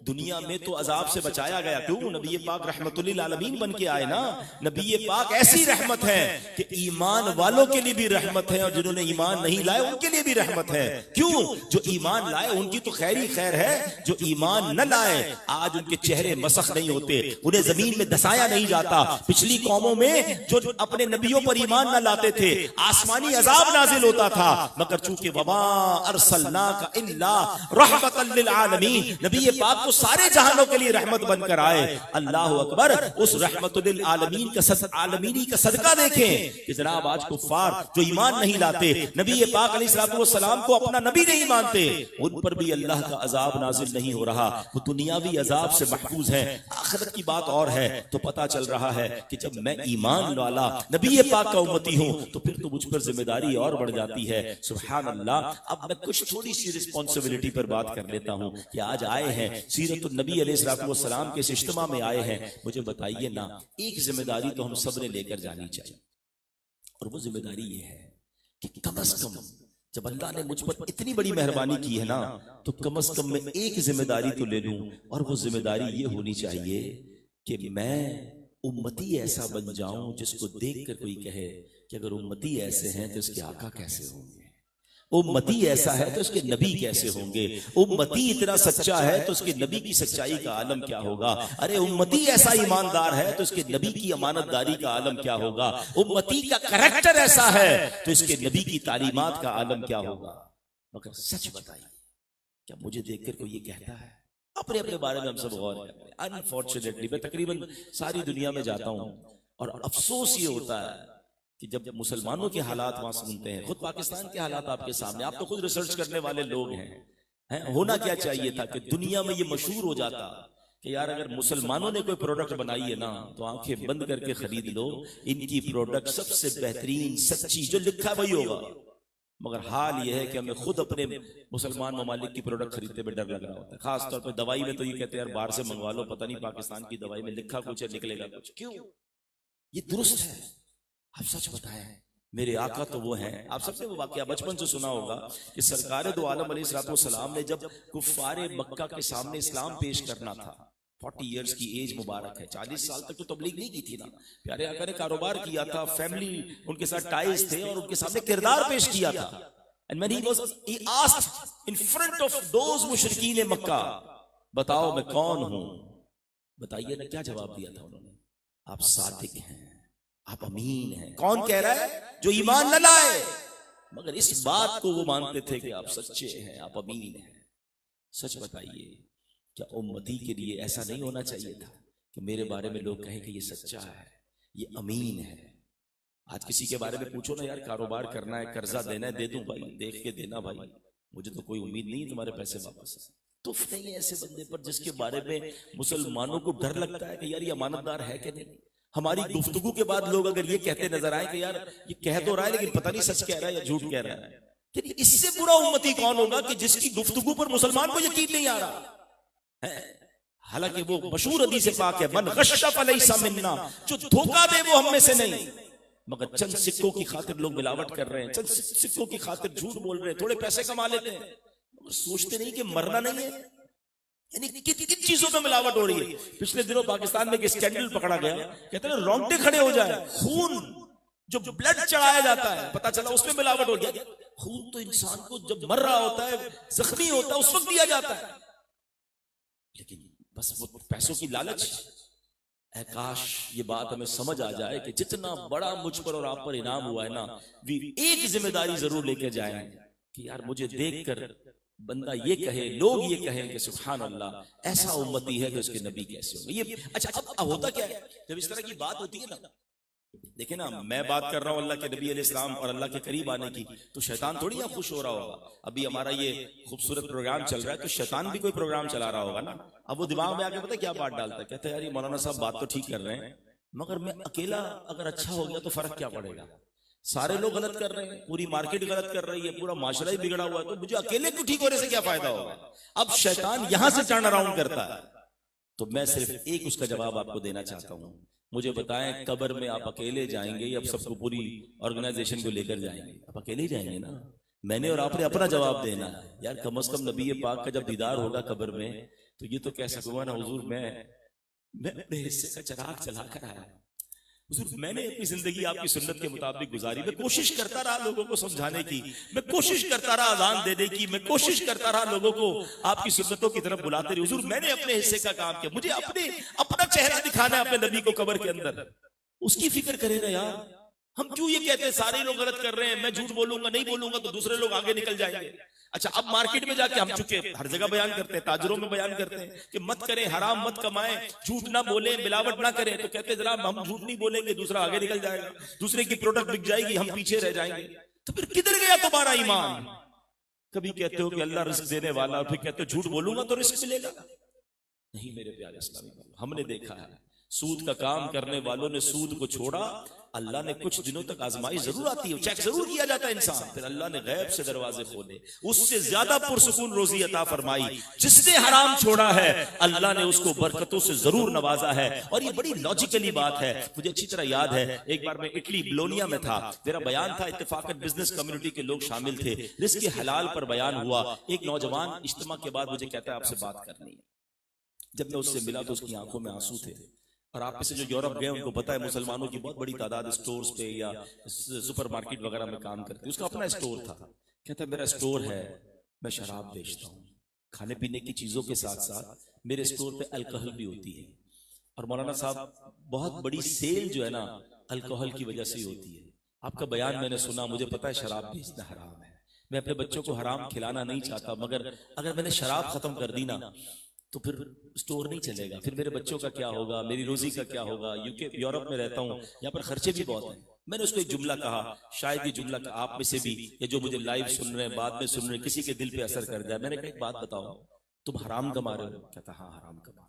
दुनिया में तो अजाब से बचाया गया। क्यों? नबी पाक रहमतुल लिल आलमीन बन के आए ना। नबी पाक ऐसी रहमत है कि ईमान वालों के लिए भी रहमत है, और जिन्होंने ईमान नहीं लाए उनके लिए भी रहमत है। क्यों? जो ईमान लाए उनकी तो खैर ही खैर है, जो ईमान न लाए आज उनके चेहरे मसख नहीं होते, उन्हें जमीन में दसाया नहीं जाता। पिछली कौमों में जो अपने नबियों पर ईमान न लाते थे, आसमानी अजाब नाजिल होता था, मगर चूंकि वमा अरसलनाका इल्ला रहमतल लिल आलमीन, नबी पाक तो सारे जहानों के लिए रहमत बनकर आए। अल्लाह अकबर। उस रहमतुल आलमीन का आलमीनी का सदका देखें कि जनाब आज कुफ्फार जो ईमान नहीं लाते, नबी पाक अलैहिस्सलाम को अपना नबी नहीं मानते, उन पर भी अल्लाह का अजाब नाजिल नहीं हो रहा। वो दुनियावी अजाब से महफूज है। आखिरत की बात और है। तो पता चल रहा है कि जब मैं ईमान वाला नबी पाक का उम्मती हूं, तो फिर तो मुझ पर जिम्मेदारी और बढ़ जाती है। सुभान अल्लाह। अब मैं कुछ थोड़ी सी रिस्पॉन्सिबिलिटी पर बात कर लेता हूं कि आज आए हैं सीरत नबी अलैहिस्सलाम के इस इज्तिमा में आए हैं। मुझे बताइए ना, एक जिम्मेदारी तो हम सब ने लेकर जानी चाहिए, और वो जिम्मेदारी ये है कि कम से कम जब अल्लाह ने मुझ पर इतनी बड़ी मेहरबानी की है ना, तो कम से कम मैं एक जिम्मेदारी तो ले लूं, और वो जिम्मेदारी ये होनी चाहिए कि मैं उम्मती ऐसा बन जाऊं जिसको देखकर कोई कहे कि अगर उम्मती ऐसे हैं तो इसके आका कैसे होंगे, उम्मती ऐसा है तो उसके नबी कैसे होंगे, उम्मती इतना सच्चा है तो उसके नबी की सच्चाई का आलम क्या होगा, अरे उम्मती ऐसा ईमानदार है तो उसके नबी की अमानतदारी का आलम क्या होगा, उम्मती का करैक्टर ऐसा है तो इसके नबी की तालीमात का आलम क्या होगा। मगर सच बताइए, क्या मुझे देखकर कोई ये कहता है? अपने अपने बारे में हम सब गौर करें। अनफॉर्चुनेटली मैं तकरीबन सारी दुनिया में जाता हूं, और अफसोस ये होता है कि जब मुसलमानों के हालात वहां सुनते हैं, खुद पाकिस्तान के हालात आपके सामने, आप तो खुद रिसर्च करने वाले लोग हैं। होना क्या चाहिए था कि दुनिया में ये मशहूर हो जाता कि यार अगर मुसलमानों ने कोई प्रोडक्ट बनाई है ना, तो आंखें बंद करके खरीद लो, इनकी प्रोडक्ट सबसे बेहतरीन सच्ची, जो लिखा वही होगा। मगर हाल यह है कि हमें खुद अपने मुसलमान ममालिक की प्रोडक्ट खरीदते में डर लग रहा होता है। खासतौर पर दवाई में तो ये कहते हैं यार बाहर से मंगवा लो, पता नहीं पाकिस्तान की दवाई में लिखा कुछ है निकलेगा कुछ। क्यों? ये दुरुस्त है? आप सच बताएं, मेरे आका तो वो हैं। आप सबने वो वाकया बचपन से सुना होगा कि सरकार दो आलम अलैहिस्सलाम ने जब कुफ्फारे मक्का के सामने इस्लाम पेश करना था, 40 इयर्स की एज मुबारक है, 40 साल तक तो तबलीग नहीं की थी ना। प्यारे आका ने कारोबार किया था, फैमिली उनके साथ टाइज थे, और उनके सामने किरदार पेश किया था। And when he asked in front of those मुशरिकीन मक्का, बताओ मैं कौन हूं? बताइए ना क्या जवाब दिया था उन्होंने? आप सादिक हैं, आप अमीन हैं। कौन कह रहा है? जो ईमान न लाए, मगर इस बात को वो मानते थे कि आप सच्चे हैं, आप अमीन हैं। सच बताइए, क्या उम्मती के लिए ऐसा नहीं होना चाहिए था कि मेरे बारे में लोग कहें कि ये सच्चा है, ये अमीन है? आज किसी के बारे में पूछो ना, यार कारोबार करना है, कर्जा देना है, दे दूं भाई, देख के देना भाई, मुझे तो कोई उम्मीद नहीं तुम्हारे पैसे वापस। तो नहीं है ऐसे बंदे पर जिसके बारे में मुसलमानों को डर लगता है कि यार ये अमानतदार है कि नहीं। हमारी गुफ्तगू के बाद लोग अगर ये कहते नजर आए कि यार ये कह तो रहा है लेकिन पता नहीं सच कह रहा है या झूठ कह रहा है, कि इससे बुरा उम्मती कौन होगा कि जिसकी गुफ्तगू पर मुसलमान को यकीन नहीं आ रहा है। हालांकि वो मशहूर हदीस पाक है, मन गश्शा फलैसा मिन्ना, जो धोखा दे वो हम में से नहीं। मगर चंद सिक्कों की खातिर लोग मिलावट कर रहे हैं, चंद सिक्कों की खातिर झूठ बोल रहे हैं, थोड़े पैसे कमा लेते हैं, मगर सोचते नहीं कि मरना नहीं है। यानी किन चीजों में मिलावट हो रही है। पिछले दिनों पाकिस्तान में एक स्कैंडल पकड़ा गया, कहते हैं रोंगटे खड़े हो जाए, खून जो ब्लड चढ़ाया जाता है, पता चला उसमें मिलावट हो गया। खून तो इंसान को जब मर रहा होता है, जख्मी होता है, उस वक्त दिया जाता है। लेकिन बस वो पैसों की लालच। ऐ काश ये बात हमें समझ आ जाए कि जितना बड़ा मुझ पर और आप पर इनाम हुआ है ना, वी एक जिम्मेदारी जरूर लेके जाएं कि यार मुझे देखकर बंदा ये कहे, लोग ये कहें कि सुभान अल्लाह, ऐसा उम्मती है कि उसके नबी कैसे होंगे। ये अच्छा, अब होता क्या है जब इस तरह की बात होती है ना, देखे ना, मैं बात कर रहा हूं अल्लाह के नबी अलैहिस्सलाम और अल्लाह के करीब आने की, तो शैतान थोड़ी ना खुश हो रहा होगा। अभी हमारा ये खूबसूरत प्रोग्राम चल रहा है, तो शैतान भी कोई प्रोग्राम चला रहा होगा ना। अब वो दिमाग में आके पता है क्या बात डालता है, कहता है यार ये मौलाना साहब बात तो ठीक कर रहे हैं, मगर मैं अकेला अगर अच्छा हो गया तो फर्क क्या पड़ेगा। सारे लोग गलत कर रहे हैं, पूरी मार्केट गलत कर रही है, पूरा माशरा ही बिगड़ा हुआ है, तो मुझे अकेले को ठीक होने से क्या फायदा होगा। अब शैतान यहां से टर्न अराउंड करता है। तो मैं सिर्फ एक उसका जवाब आपको देना चाहता हूं। मुझे बताएं, कब्र में आप अकेले जाएंगे या सबको पूरी ऑर्गेनाइजेशन को लेकर जाएंगे? आप अकेले ही जाएंगे ना। मैंने और आपने अपना जवाब देना है। यार कम से कम नबी पाक का जब दीदार होगा कब्र में, तो ये तो कह सकूंगा ना, हुजूर मैं अपने हिस्से का चिराग जला कर आया, हुजूर मैंने अपनी जिंदगी आपकी सुन्नत के मुताबिक गुजारी। मैं कोशिश करता रहा लोगों को समझाने की, मैं कोशिश करता रहा अजान देने की, मैं कोशिश करता रहा लोगों को आपकी सुन्नतों की तरफ बुलाते रहे। हुजूर मैंने अपने हिस्से का काम किया, मुझे अपना चेहरा दिखाना है अपने नबी को कब्र के अंदर, उसकी फिक्र करे ना यार। हम क्यों ये कहते हैं सारे लोग गलत कर रहे हैं, मैं झूठ बोलूंगा, नहीं बोलूंगा तो दूसरे लोग आगे निकल जाएंगे। अच्छा, अब मार्केट में जाके हम चुके हर जगह बयान करते हैं, ताजरों में बयान करते हैं कि मत करें, हराम मत कमाएं, झूठ ना बोलें, मिलावट ना करें, तो कहते हैं जनाब हम झूठ नहीं बोलेंगे, दूसरा आगे निकल जाएगा, दूसरे की प्रोडक्ट बिक जाएगी, हम पीछे रह जाएंगे। तो फिर किधर गया तुम्हारा ईमान? कभी कहते हो कि अल्लाह रिस्क देने वाला, और फिर कहते हो झूठ बोलूंगा तो रिस्क मिलेगा। नहीं मेरे प्यारे इस्लामी भाई, हमने देखा है सूद का काम करने वालों ने सूद को छोड़ा, अल्लाह ने कुछ दिनों तक आजमाइश जरूर आती है, चेक जरूर किया जाता है इंसान, फिर अल्लाह ने गैब से दरवाजे खोले, उससे ज्यादा पुरसुकून रोजी अता फरमाई। जिसने हराम छोड़ा है अल्लाह ने उसको बरकतों से जरूर नवाजा है। और ये बड़ी लॉजिकली बात है, मुझे अच्छी तरह याद है, एक बार मैं इटली बोलोनिया में था, मेरा बयान था, इत्तेफाकन बिजनेस कम्युनिटी के लोग शामिल थे, रिस्क हलाल पर बयान हुआ। एक नौजवान इज्तिमा के बाद मुझे कहता है आपसे बात करनी है। जब मैं उससे मिला तो उसकी आंखों में आंसू थे। और आप में से जो यूरोप गए उनको पता है मुसलमानों की बहुत बड़ी तादाद स्टोर्स पे या सुपरमार्केट वगैरह में काम करती है। उसका अपना स्टोर था। कहता है मेरा स्टोर है, मैं शराब बेचता हूँ, खाने पीने की चीजों के साथ साथ मेरे स्टोर पे अल्कोहल भी होती है। और मौलाना साहब बहुत बड़ी सेल जो है ना अल्कोहल की वजह से ही होती है। आपका बयान मैंने सुना, मुझे पता है शराब बेचना हराम है, मैं अपने बच्चों को हराम खिलाना नहीं चाहता, मगर अगर मैंने शराब खत्म कर दी ना तो फिर स्टोर नहीं चलेगा, फिर मेरे बच्चों का क्या होगा, मेरी रोजी का क्या होगा। यूरोप में रहता हूँ, यहाँ पर खर्चे भी बहुत हैं। मैंने उसको एक जुमला कहा, शायद ये जुमला आप में से भी या जो मुझे लाइव सुन रहे हैं, बाद में सुन रहे हैं, किसी के दिल पे असर कर जाए। मैंने कहा एक बात बताओ, तुम हराम कमा रहे हो? कहता हाँ हराम कमा।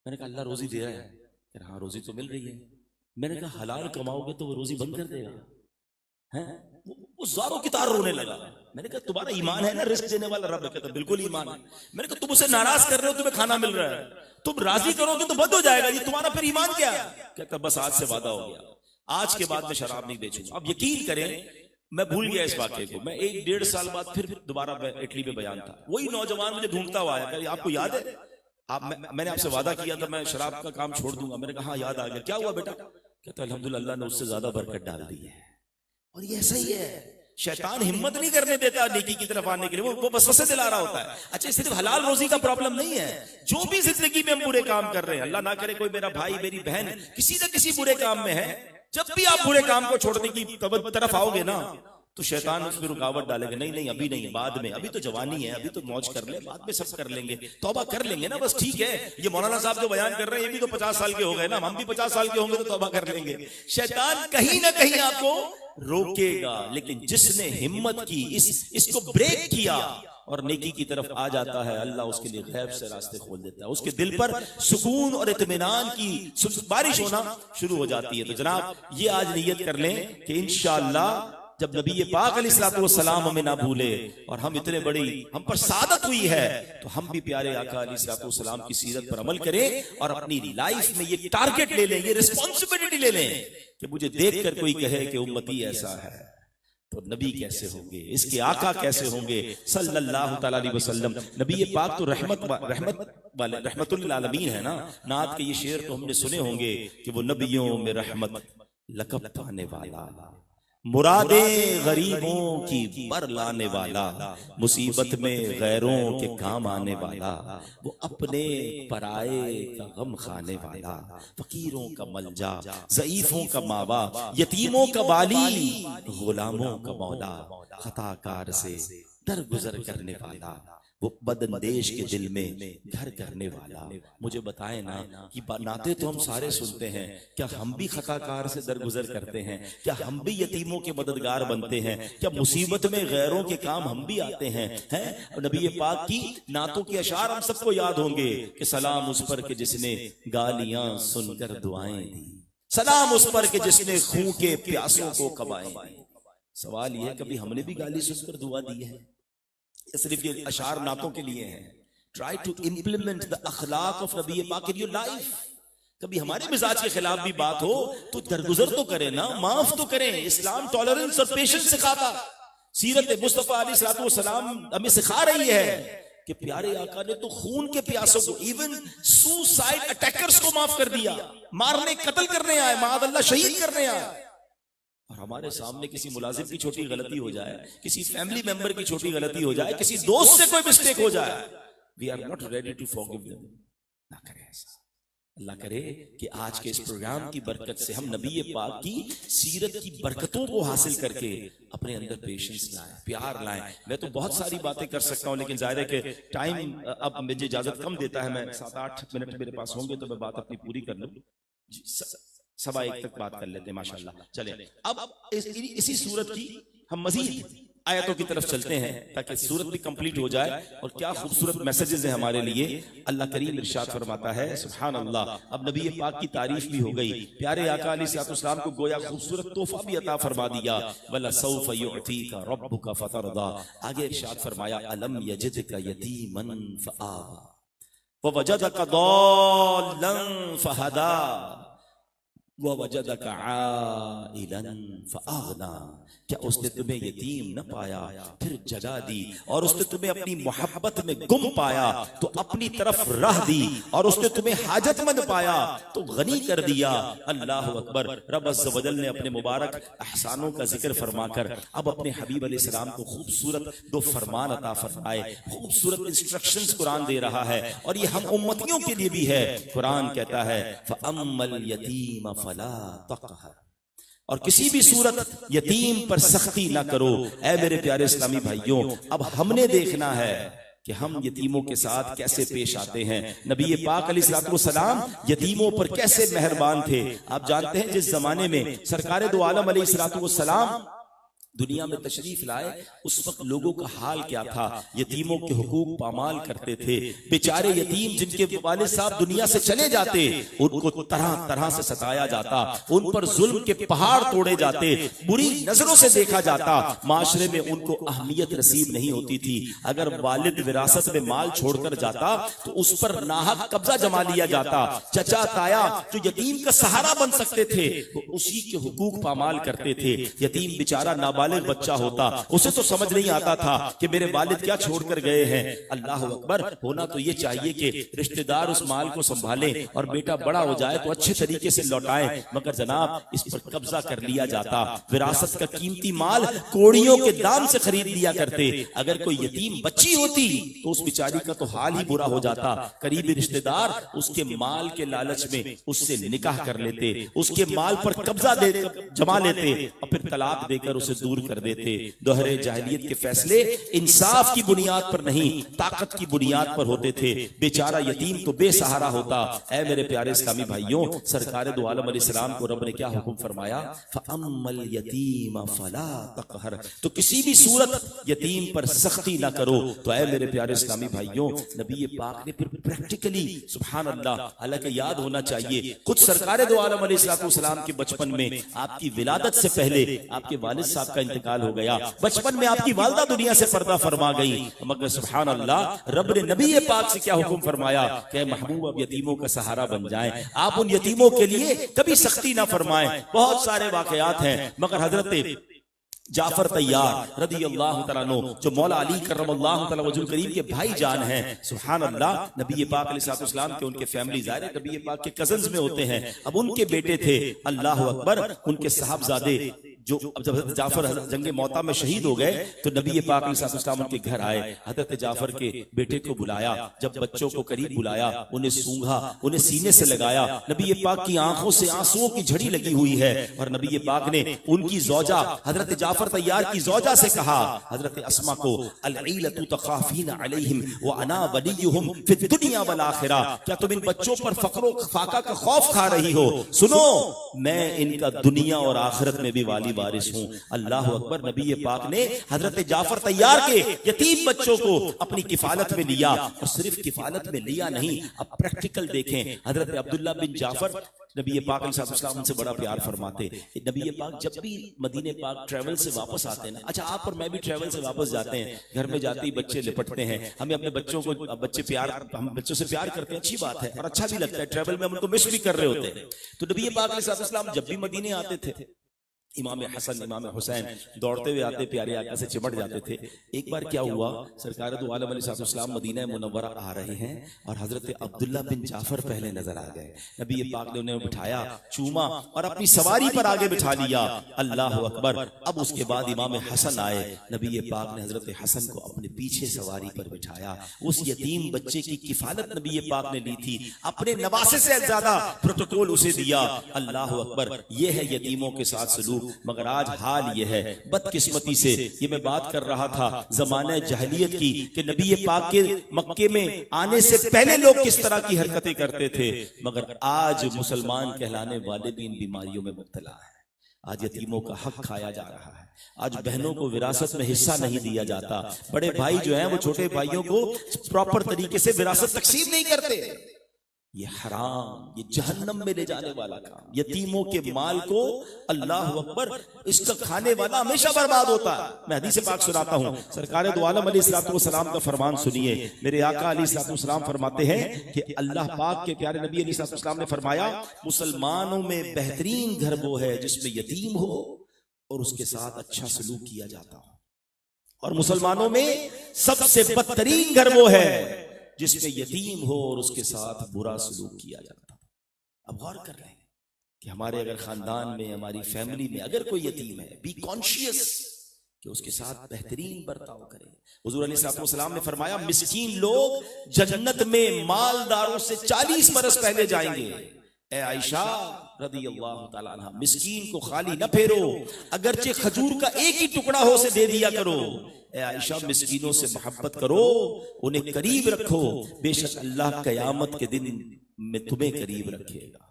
मैंने कहा अल्लाह रोजी दे रहा है? कह रहा हाँ रोजी तो मिल रही है। मैंने कहा हलाल कमाओगे तो वो रोजी बंद कर देगा? है वो ज़ारों की तार रोने लगा। मैंने कहा तुम्हारा ईमान है ना रिस्क देने वाला रब? कहता बिल्कुल ईमान है। मैंने कहा तुम उसे नाराज कर रहे हो, तुम्हें खाना मिल रहा है, तुम राजी करोगे तो बंद हो जाएगा, ये तुम्हारा फिर ईमान क्या? कहता बस आज से वादा हो गया, आज के बाद मैं शराब नहीं बेचूंगा। अब यकीन करें मैं भूल गया इस वाक्य को। मैं 1-1.5 साल बाद फिर दोबारा इटली में बयान था, वही नौजवान मुझे ढूंढता हुआ आया, आपको याद है मैंने आपसे वादा किया था मैं शराब का काम छोड़ दूंगा। मैंने कहा हाँ याद आ गया, क्या हुआ बेटा? कहता अल्हम्दुलिल्लाह अल्लाह ने उससे ज्यादा बरकत डाल दी है। और ये ऐसा ही है, शैतान हिम्मत नहीं करने देता नेकी की तरफ आने के लिए, वो वसवसे दिला रहा होता है। अच्छा सिर्फ हलाल रोजी का प्रॉब्लम नहीं है, जो भी जिंदगी में हम बुरे काम कर रहे हैं, अल्लाह ना करे कोई मेरा भाई मेरी बहन किसी न किसी बुरे काम में है, जब भी आप बुरे काम को छोड़ने की तरफ आओगे ना तो शैतान उसमें रुकावट डालेगा, नहीं नहीं अभी नहीं, बाद में, अभी तो जवानी है, अभी तो मौज कर ले, बाद में सब कर लेंगे, तौबा कर लेंगे ना, बस ठीक है। ये मौलाना साहब जो बयान कर रहे हैं ये भी तो 50 साल के हो गए ना, हम भी 50 साल के होंगे तो तौबा कर लेंगे। शैतान कहीं ना कहीं आपको रोकेगा, लेकिन जिसने हिम्मत की, इसको ब्रेक किया और नेकी की तरफ आ जाता है, अल्लाह उसके लिए गैब से रास्ते खोल देता है, उसके दिल पर सुकून और इत्मीनान की बारिश होना शुरू हो जाती है। तो जनाब ये आज नियत कर लें कि इंशाअल्लाह जब नबी पाक अलैहिस्सलाम हमें ना भूले और हम इतने बड़ी हम पर सादत हुई है, तो हम भी प्यारे आका अलैहिस्सलाम की सीरत पर अमल करें और अपनी लाइफ में ये टारगेट ले लें, ये रिस्पॉन्सिबिलिटी ले लें कि मुझे देखकर कोई कहे कि उम्मती ऐसा है तो नबी कैसे होंगे, इसके आका कैसे होंगे सल्लल्लाहु तआला अलैहि वसल्लम। नबी पाक तो रहमतुल आलमीन है ना। नात के ये शेर तो हमने सुने होंगे कि वो नबियों में रहमत लक़ब पाने वाला, मुरादें गरीबों की बर लाने वाला, मुसीबत में गैरों के काम आने वाला, वो अपने पराए का गम खाने वाला, फकीरों का मलजा, ज़ईफों का मावा, यतीमों का वाली, गुलामों का मौला, खताकार से दरगुजर करने वाला, वो बदनदेश के दिल में घर करने वाला। मुझे बताएं ना कि नाते तो हम सारे सुनते हैं, क्या हम भी खताकार से दरगुजर करते हैं? क्या हम भी यतीमों के मददगार बनते हैं? क्या मुसीबत में गैरों के काम हम भी आते हैं? नबी पाक की नातों के अशार हम सबको याद होंगे कि सलाम उस पर के जिसने गालियां सुनकर दुआएं दी, सलाम उस पर के जिसने खून के प्यासों को कबाए। सवाल यह है, कभी हमने भी गाली सुनकर दुआ दी है? सिर्फ ये अशार नातों के लिए हैं। Try to implement the Akhlaq of नबी पाक इन योर लाइफ। कभी हमारे मिजाज के खिलाफ भी बात हो तो दरगुजर तो करें ना, माफ तो करें। इस्लाम टॉलरेंस और पेशेंस सिखाता, सीरत मुस्तफा अलैहिस्सलाम हमें सिखा रही है कि प्यारे आका ने तो खून के प्यासों को, इवन सुसाइड अटैकर्स को माफ कर दिया। मारने कत्ल करने आए, माअल्लाह शहीद करने आए, और हमारे सामने किसी मुलाजिम की छोटी गलती हो जाए, किसी फैमिली मेंबर की छोटी गलती हो जाए, किसी दोस्त से कोई मिस्टेक हो जाए, we are not ready to forgive them. ना करें ऐसा। अल्लाह करे कि आज के इस प्रोग्राम की बरकत से हम नबी पाक की सीरत की बरकतों को हासिल करके अपने अंदर पेशेंस लाएं, प्यार लाएं। मैं तो बहुत सारी बातें कर सकता हूं, लेकिन जाहिर है कि टाइम अब मुझे इजाजत कम देता है। मैं 7-8 मिनट मेरे पास होंगे तो मैं बात अपनी पूरी कर लूं। 1:15 तक बात कर लेते हैं माशाल्लाह। चलें, अब इसी सूरत की हम मजीद आयतों की तरफ चलते हैं ताकि सूरत भी कंप्लीट हो जाए। और क्या खूबसूरत मैसेजेस हैं हमारे लिए। अल्लाह करीम इरशाद फरमाता है, सुभान अल्लाह। अब नबी पाक की तारीफ भी हो गई, प्यारे आका अलैहिस्सलाम को गोया खूबसूरत तोहफा भी अता फरमा दिया। वला सौफ युअतीका रब्बुका फतरदा। आगे इरशाद फरमाया, अलम यजिदका यतीमन फआवा व वजदका दाल्लन फहदा वजदका आइलन फअगना। क्या उसने तुम्हें यतीम न पाया फिर जगा दी, और उसने तुम्हें अपनी मोहब्बत में गुम पाया तो अपनी तरफ राह दी, और उसने तुम्हें हाजतमंद पाया तो गनी कर दिया। अल्लाह अकबर। रब अज़्ज़ व जल ने अपने मुबारक एहसानों का जिक्र फरमाकर अब अपने हबीब अलैहिस्सलाम को खूबसूरत 2 फरमान अता फरमाए, खूबसूरत इंस्ट्रक्शंस कुरान दे रहा है, और ये हम उम्मतियों के लिए भी है। कुरान कहता है, फअम्मल यतीम फला तक़हर, और किसी भी सूरत यतीम पर सख्ती ना करो। ऐ मेरे प्यारे इस्लामी भाइयों, अब हमने देखना है कि हम यतीमों के साथ कैसे पेश आते हैं। नबी पाक अलैहिस्सलाम यतीमों पर कैसे मेहरबान थे। आप जानते हैं जिस जमाने में सरकार दो आलम अलैहिस्सलाम दुनिया में तशरीफ लाए, उस वक्त लोगों का हाल क्या था। यतीमों के हुकूक पामाल करते थे। बेचारे यतीम जिनके वालिद साहब दुनिया से चले जाते, उनको तरह तरह से सताया जाता, उन पर जुल्म के पहाड़ तोड़े जाते, बुरी नजरों से देखा जाता, माशरे में उनको अहमियत नसीब नहीं होती थी। अगर वालिद विरासत में माल छोड़कर जाता तो उस पर नाहक कब्जा जमा लिया जाता। चचा ताया जो यतीम का सहारा बन सकते थे, वो उसी के हुकूक पामाल करते थे। यतीम बेचारा नाबालिग बच्चा होता, उसे तो समझ नहीं आता था कि मेरे वालिद क्या छोड़कर गए हैं। अल्लाह अकबर। होना तो ये चाहिए कि रिश्तेदार उस माल को संभाले और बेटा बड़ा हो जाए तो अच्छे तरीके से लौटाए, मगर जनाब इस पर कब्जा कर लिया जाता। विरासत का कीमती माल कोड़ियों के दाम से खरीद लिया करते। अगर कोई यतीम बच्ची होती तो उस बेचारी का तो हाल ही बुरा हो जाता। करीबी रिश्तेदार उसके माल के लालच में उससे निकाह कर लेते, उसके माल पर कब्जा जमा लेते और फिर तलाक देकर उसे दूर कर देते। दोहरे जाहिलियत के फैसले इंसाफ की बुनियाद पर नहीं, ताकत की बुनियाद पर होते थे। बेचारा यतीम तो बेसहारा होता। ऐ मेरे प्यारे इस्लामी भाइयों, सरकार दो आलम अलैहिस्सलाम को रब ने क्या हुक्म फरमाया, फअम्मल यतीम फला तक़हर। तो किसी भी सूरत यतीम पर सख्ती ना करो। तो ऐ मेरे प्यारे इस्लामी भाइयों, नबी पाक ने फिर प्रैक्टिकली, सुभान अल्लाह, हालांकि याद होना चाहिए खुद सरकार दो आलम अलैहिस्सलाम के बचपन में, आपकी विलादत से पहले आपके वालिद साहब का इंतकाल हो गया। बचपन में आपकी वालदा दुनिया से पर्दा फरमा गई, मगर सुभान अल्लाह, रब ने नबी पाक से क्या हुक्म फरमाया कि महबूब अब यतीमों का सहारा बन जाएं। आप उन यतीमों के लिए कभी सख्ती ना फरमाएं। बहुत सारे वाकयात हैं, मगर हजरत जाफर तैयार रदी अल्लाह तआला अन्हु, जो मौला अली करमल्लाहु तआला वजहुल करीम के भाई जान हैं, सुभान अल्लाह, नबी पाक अलैहिस्सलाम के उनके फैमिली ज़ाहिर नबी पाक के कजन्स में होते हैं। अब उनके बेटे थे, अल्लाह अकबर, उनके साहबजादे जो अब जब हजरत जाफर जंग मौता में शहीद हो गए तो नबी पाक अलैहिस्सलाम उनके घर आए, हजरत जाफर के बेटे को बुलाया, जब बच्चों को करीब बुलाया, उन्हें सूंघा, उन्हें सीने से लगाया, नबी पाक की आंखों से आंसुओं की झड़ी लगी हुई है और नबी पाक ने उनकी ज़ौजा हजरत जाफर तैयार की ज़ौजा से कहा, हजरत अस्मा को, अलईलतु तखाफीना अलैहिम व अना वलियुहुम फिद दुनिया वल आखिरा, क्या तुम इन बच्चों पर फक्र व फाका का खौफ खा रही हो? सुनो, मैं इनका दुनिया और आखिरत में भी वाली वारिस हूं। अल्लाह अकबर। नबी पाक ने हजरत जाफर तैयार के यतीम बच्चों को अपनी किफालत में लिया और सिर्फ किफालत में लिया नहीं, अब प्रैक्टिकल देखें। हजरत अब्दुल्ला बिन जाफर नबी पाक अलैहिस्सलाम उनसे बड़ा प्यार फरमाते। नबी पाक जब भी मदीने पाक ट्रैवल से वापस आते हैं ना, अच्छा आप और मैं भी ट्रैवल से वापस जाते हैं, घर में जाते ही बच्चे लिपटते हैं, हमें अपने बच्चों को, बच्चे प्यार, हम बच्चों से प्यार करते हैं, अच्छी बात है और अच्छा भी लगता है, ट्रैवल में हम उनको मिस भी कर रहे होते हैं। तो नबी पाक अलैहिस्सलाम जब भी मदीने आते थे, इमाम हसन इमाम हुसैन दौड़ते हुए आते, प्यारे आका से चिमट जाते थे। एक बार क्या हुआ, सरकार दो आलम अलैहिस्सलाम मदीना मुनव्वरा आ रहे हैं और हजरत अब्दुल्ला बिन जाफर पहले नजर आ गए। नबी पाक ने उन्हें बिठाया, चूमा और अपनी सवारी पर आगे बिठा लिया। अल्लाह अकबर। अब उसके बाद इमाम हसन आए, नबी पाक ने हजरत हसन को अपने पीछे सवारी पर बिठाया। उस यतीम बच्चे की किफालत नबी पाक ने ली थी, अपने नवासे से ज्यादा प्रोटोकॉल उसे दिया। अल्लाह अकबर। यह है यतीमों के साथ सलूक। मगर आज हाल यह है बदकिस्मती से, ये मैं बात कर रहा था जमाने जहलियत की, कि नबी पाक के मक्के में आने से पहले लोग किस तरह की हरकतें करते थे, मगर आज मुसलमान कहलाने वाले भी इन बीमारियों में मुब्तला है। आज यतीमों का हक खाया जा रहा है, आज बहनों को विरासत में हिस्सा नहीं दिया जाता, बड़े भाई जो हैं वो छोटे भाइयों को प्रॉपर तरीके से विरासत तकसीम नहीं करते। ये हराम, ये जहन्नम में ले जाने वाला काम। यतीमों के माल को, अल्लाह अकबर, इसका खाने वाला हमेशा बर्बाद होता है। मैं हदीस पाक सुनाता हूँ, सरकार दो आलम अलैहिस्सलाम का फरमान सुनिए। मेरे आका अलैहिस्सलाम फरमाते हैं कि अल्लाह पाक के प्यारे नबी अलैहिस्सलाम ने फरमाया, मुसलमानों में बेहतरीन घर वो है जिसमें यतीम हो और उसके साथ अच्छा सलूक किया जाता हो, और मुसलमानों में सबसे बदतरीन घर वो है जिसमें यतीम हो और उसके साथ बुरा सलूक किया जाता। अब गौर कर रहे हैं कि हमारे अगर खानदान में, हमारी फैमिली में अगर कोई यतीम है, बी कॉन्शियस कि उसके साथ बेहतरीन बर्ताव करें। हुजूर अलैहिस्सलाम ने फरमाया, मिस्कीन लोग जन्नत में मालदारों से 40 बरस पहले जाएंगे। ए आयशा रज़ियल्लाहु ताला अन्हा, मिस्कीन को खाली न फेरो, अगरचे खजूर का एक ही टुकड़ा हो से दे दिया करो। ए आयशा, मिस्कीनों से मोहब्बत करो, उन्हें करीब रखो, बेशक अल्लाह क़यामत के दिन में तुम्हें करीब रखेगा।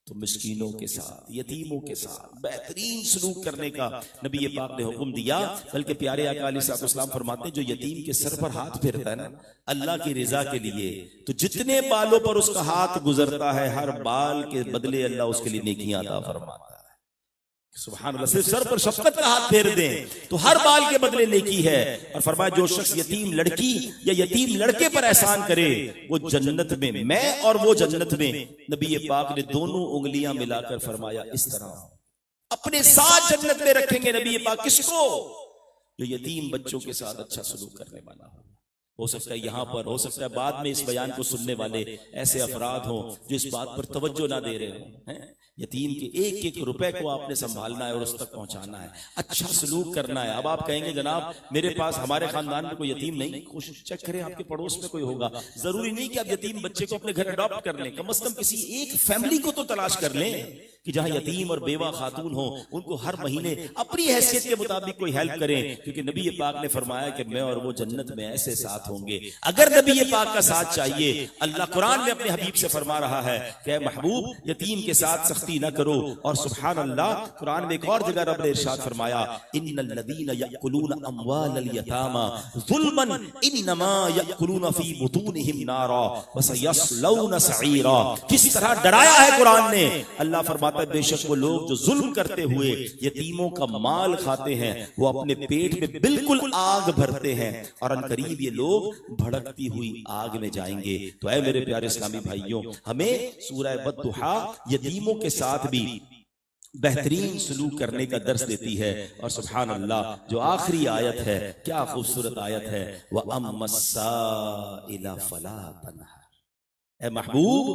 तो मिस्कीनों के साथ, यतीमों के साथ बेहतरीन सलूक करने का नबी पाक ने हुक्म दिया। बल्कि प्यारे आका अलैहिस्सलाम फरमाते हैं, जो यतीम के सर पर हाथ फेरता है ना अल्लाह की रिजा के लिए, तो जितने बालों पर उसका हाथ गुजरता है, हर बाल के बदले अल्लाह उसके लिए नेकियां अता फरमाता है। सुभान अल्लाह। सिर्फ सर पर शफकत का हाथ फेर दें तो हर बाल के बदले नेकी है। और फरमाया, जो शख्स यतीम लड़की या यतीम लड़के पर एहसान करे वो जन्नत में, मैं और वो जन्नत में, नबी पाक ने दोनों उंगलियां मिलाकर फरमाया, इस तरह अपने साथ जन्नत में रखेंगे नबी पाक। किसको? जो यतीम बच्चों के साथ अच्छा सलूक करने वाला हो सकता है यहाँ पर, हो सकता है बाद में इस बयान को सुनने वाले ऐसे अफराद हों जो इस बात पर तवज्जो ना दे रहे हों। यतीम के एक एक रुपए को आपने संभालना है और उस तक पहुंचाना है, अच्छा सलूक करना है। अब आप कहेंगे, जनाब मेरे पास, हमारे खानदान में कोई यतीम नहीं, कोशिश चेक करें आपके पड़ोस में कोई होगा। जरूरी नहीं कि आप यतीम बच्चे को अपने घर अडॉप्ट कर लें, कम से कम किसी एक फैमिली को तो तलाश कर लें कि जहां यतीम और बेवा खातून हो, उनको हर महीने अपनी हैसियत के मुताबिक कोई हेल्प करें। क्योंकि नबी पाक ने फरमाया कि मैं और वो जन्नत में ऐसे साथ होंगे। अगर नबी पाक का साथ चाहिए, अल्लाह कुरान में अपने हबीब से फरमा रहा है कि महबूब यतीम के साथ सख्ती न करो। और सुभान अल्लाह, कुरान में एक और जगह रब ने इरशाद फरमाया, इन्नल लज़ीना यअकुलून अम्वालल यतामा ज़ुल्मन इन्नमा यअकुलून फी बुतूनिहिम नारा व सयस्लौन सईरा। किस तरह डराया है कुरान ने। अल्लाह फरमाता है, बेशक वो लोग जो जुल्म करते हुए यतीमों का माल खाते हैं, वो अपने पेट में बिल्कुल आग भरते हैं और अनकरीब ये लोग भड़कती हुई आग में जाएंगे। तो ऐ मेरे प्यारे इस्लामी भाइयों, हमें सूरह बद्दुहा यतीमों के साथ भी बेहतरीन सलूक करने का दर्स देती है। और सुभान अल्लाह, जो आखिरी आयत है, क्या खूबसूरत आयत है, व अम्मस्साइला फला तनहर। ए महबूब,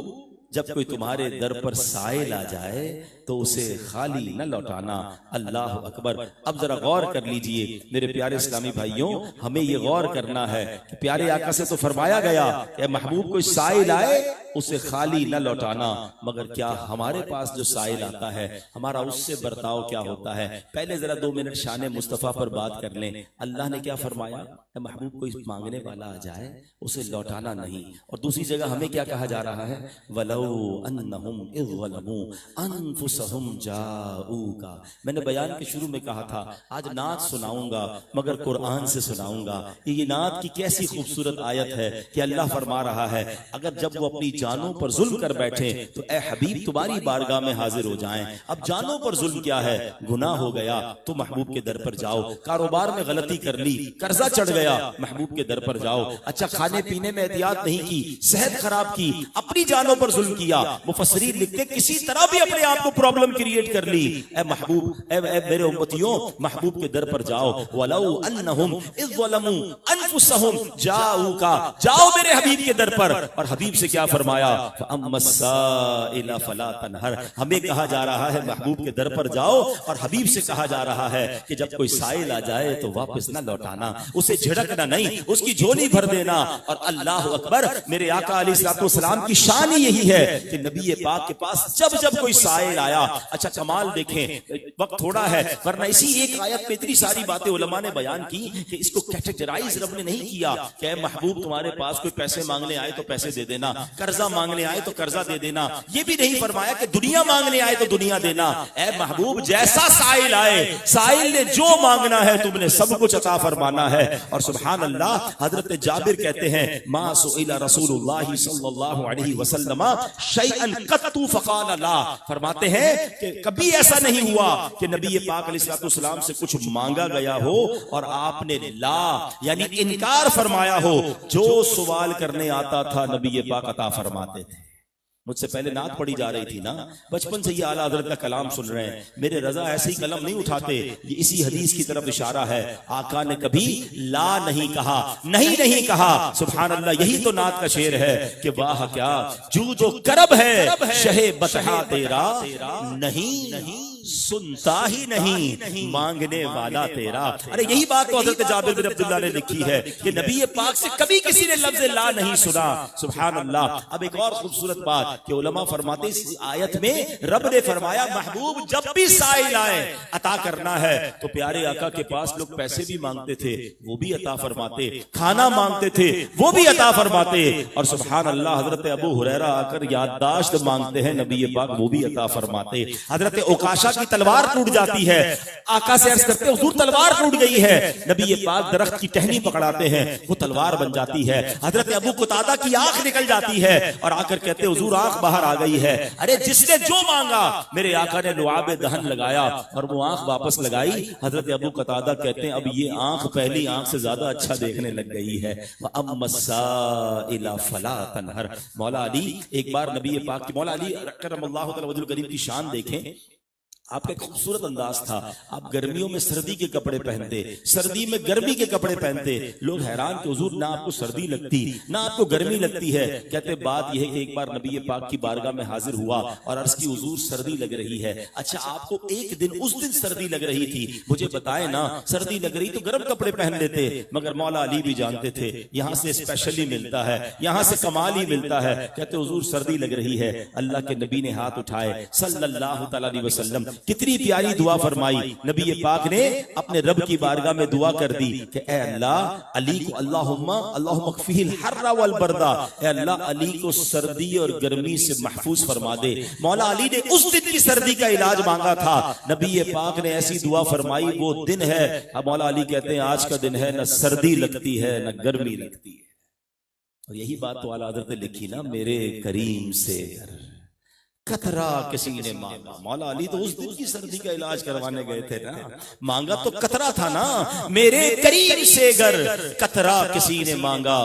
जब कोई तुम्हारे दर पर साइल आ जाए तो उसे खाली न लौटाना। अल्लाह अकबर। अब जरा गौर कर लीजिए मेरे प्यारे इस्लामी भाइयों, हमें ये गौर करना है कि प्यारे आका से तो फरमाया गया कि महबूब कोई साइल आए उसे खाली न लौटाना, मगर क्या हमारे पास जो साइल आता है हमारा उससे बर्ताव क्या होता है? पहले जरा 2 मिनट शान मुस्तफ़ा पर बात कर लें। अल्लाह ने क्या फरमाया? महबूब कोई मांगने वाला आ जाए उसे लौटाना नहीं। और दूसरी जगह हमें क्या कहा जा रहा है? वलौ अन्नहुम इज़ ज़लमू अनफुसहुम जाऊका। मैंने बयान के शुरू में कहा था आज नात सुनाऊंगा मगर कुरान से सुनाऊंगा। ये नात की कैसी खूबसूरत आयत है कि अल्लाह फरमा रहा है अगर जब वो अपनी जानों पर जुल्म कर बैठे तो ए हबीब तुम्हारी बारगाह में हाजिर हो जाएं। अब जानों पर जुल्म क्या है? गुनाह हो गया तो महबूब के दर पर जाओ। कारोबार में गलती कर ली, कर्जा चढ़ गया, महबूब के दर पर जाओ। अच्छा खाने पीने में एहतियात नहीं की, सेहत खराब की, अपनी जानों पर जुल्म किया, मुफस्सिरीन लिखते किसी तरह भी अपने आप को प्रॉब्लम क्रिएट कर ली, ए महबूब ए मेरे उम्मतियों महबूब के दर पर जाओ। वलौ अन्नहुम इज़ ज़लमू अनफुसहुम जाऊका, जाओ मेरे हबीब के दर पर। और हबीब से क्या फरमाया? फअम्मस्साइला फला तनहर। हमें कहा जा रहा है महबूब के दर पर जाओ और हबीब से कहा जा रहा है कि जब कोई साइल आ जाए तो वापस ना लौटाना, उसे झिड़कना नहीं, उसकी झोली भर देना। और अल्लाह अकबर, मेरे आका अलैहिस्सलाम की शान ही यही है कि नबी पाक के पास जब जब कोई साइल आया। अच्छा कमाल देखें, वक्त थोड़ा है वरना इसी एक आयत में इतनी सारी बातें उलमा ने बयान की कि इसको कैटेगराइज रब ने नहीं किया कि महबूब तुम्हारे पास कोई पैसे मांगने आए तो पैसे दे देना, कर्जा मांगने आए तो कर्जा दे देना। ये भी नहीं फरमाया कि दुनिया मांगने आए तो दुनिया देना। ए महबूब जैसा साइल आए, साइल ने जो मांगना है तुमने सब कुछ अता फरमाना है। और सुभान अल्लाह, हजरत जाबिर कहते हैं मा सुइला रसूलुल्लाह सल्लल्लाहु अलैहि वसल्लम शैअन कत्तु फकाल ला। फरमाते हैं कि कभी ऐसा नहीं हुआ कि नबी पाक अलैहिस्सलाम से कुछ मांगा गया हो और आपने ला यानी इनकार फरमाया हो। जो सवाल करने आता था नबी पाक अता फरमाते थे। मुझसे पहले नात पढ़ी जा रही थी ना, बचपन से ये आला हज़रत का कलाम सुन रहे हैं। मेरे रजा ऐसे ही कलम नहीं उठाते, ये इसी हदीस की तरफ इशारा है। आका ने कभी ला नहीं कहा, नहीं कहा। सुभान अल्लाह, यही तो नात का शेर है कि वाह क्या जू जो करब है शहे बतहा तेरा, नहीं सुनता ही नहीं मांगने वाला तेरा। अरे यही बात तो हजरत जाबिर बिन अब्दुल्लाह ने लिखी है कि नबी पाक से कभी किसी ने लफ्ज़ ला नहीं सुना। सुभान अल्लाह। अब एक और खूबसूरत बात कि उलमा फरमाते इस आयत में रब ने फरमाया महबूब जब भी साइल आए अता करना है। तो प्यारे आका के पास लोग पैसे भी मांगते थे, वो भी अता फरमाते, खाना मांगते थे, वो भी अता फरमाते। और सुभान अल्लाह, हजरत अबू हुरैरा आकर याददाश्त मांगते हैं, नबी पाक वो भी अता फरमाते। हजरत ओकाशा की तलवार टूट जाती है, आका से अर्ज करते हैं हुजूर तलवार टूट गई है। नबी पाक दरख्त की टहनी पकड़ाते हैं, वो तलवार बन जाती है। हजरत अबू कुतादा की आंख निकल जाती है और आकर कहते हैं हुजूर आंख बाहर आ गई है। अरे जिसने जो मांगा मेरे आका ने लुआब दहन लगाया और वो आंख वापस लगाई। हजरत अबू कुतादा कहते हैं अब ये आंख पहली आंख से ज्यादा अच्छा देखने लग गई है। अम्मस्साइला फला तनहर। मौला अली एक बार नबी पाक की, मौला अली करमल्लाहु तआला वजहुल करीम की शान देखें। आपका एक खूबसूरत अंदाज था, आप गर्मियों में सर्दी के कपड़े पहनते, सर्दी में गर्मी के कपड़े पहनते। लोग हैरान कि हुजूर ना आपको सर्दी लगती ना आपको गर्मी लगती है। कहते बात यह है कि एक बार नबी पाक की बारगाह में हाजिर हुआ और अर्ज की हुजूर सर्दी लग रही है। अच्छा आपको एक दिन उस दिन सर्दी लग रही थी, मुझे बताए ना, सर्दी लग रही तो गर्म कपड़े पहन लेते। मगर मौला अली भी जानते थे यहाँ से स्पेशली मिलता है, यहाँ से कमाल ही मिलता है। कहते हुजूर सर्दी लग रही है। अल्लाह के नबी ने हाथ उठाए सल्लल्लाहु अलैहि वसल्लम, कितनी प्यारी दुआ फरमाई। नबी पाक ने अपने रब की बारगाह में दुआ कर दी कि ए अल्लाह अली को अल्लाहुम्मा अक्फिहिल हर्रा वल बरदा, ए अल्लाह अली को सर्दी और गर्मी से महफूज फरमा दे। मौला अली ने उस दिन की सर्दी का इलाज मांगा था, नबी पाक ने ऐसी दुआ फरमाई। वो दिन है, अब मौला अली कहते हैं आज का दिन है, न सर्दी लगती है न गर्मी लगती है। और यही बात तो आला हज़रत ने लिखी ना, मेरे करीम से कतरा किसी ने मांगा। मौला अली तो उस दिन की सर्दी का इलाज करवाने गए थे ना, मांगा तो कतरा था ना। मेरे करीब से गर कतरा किसी ने मांगा,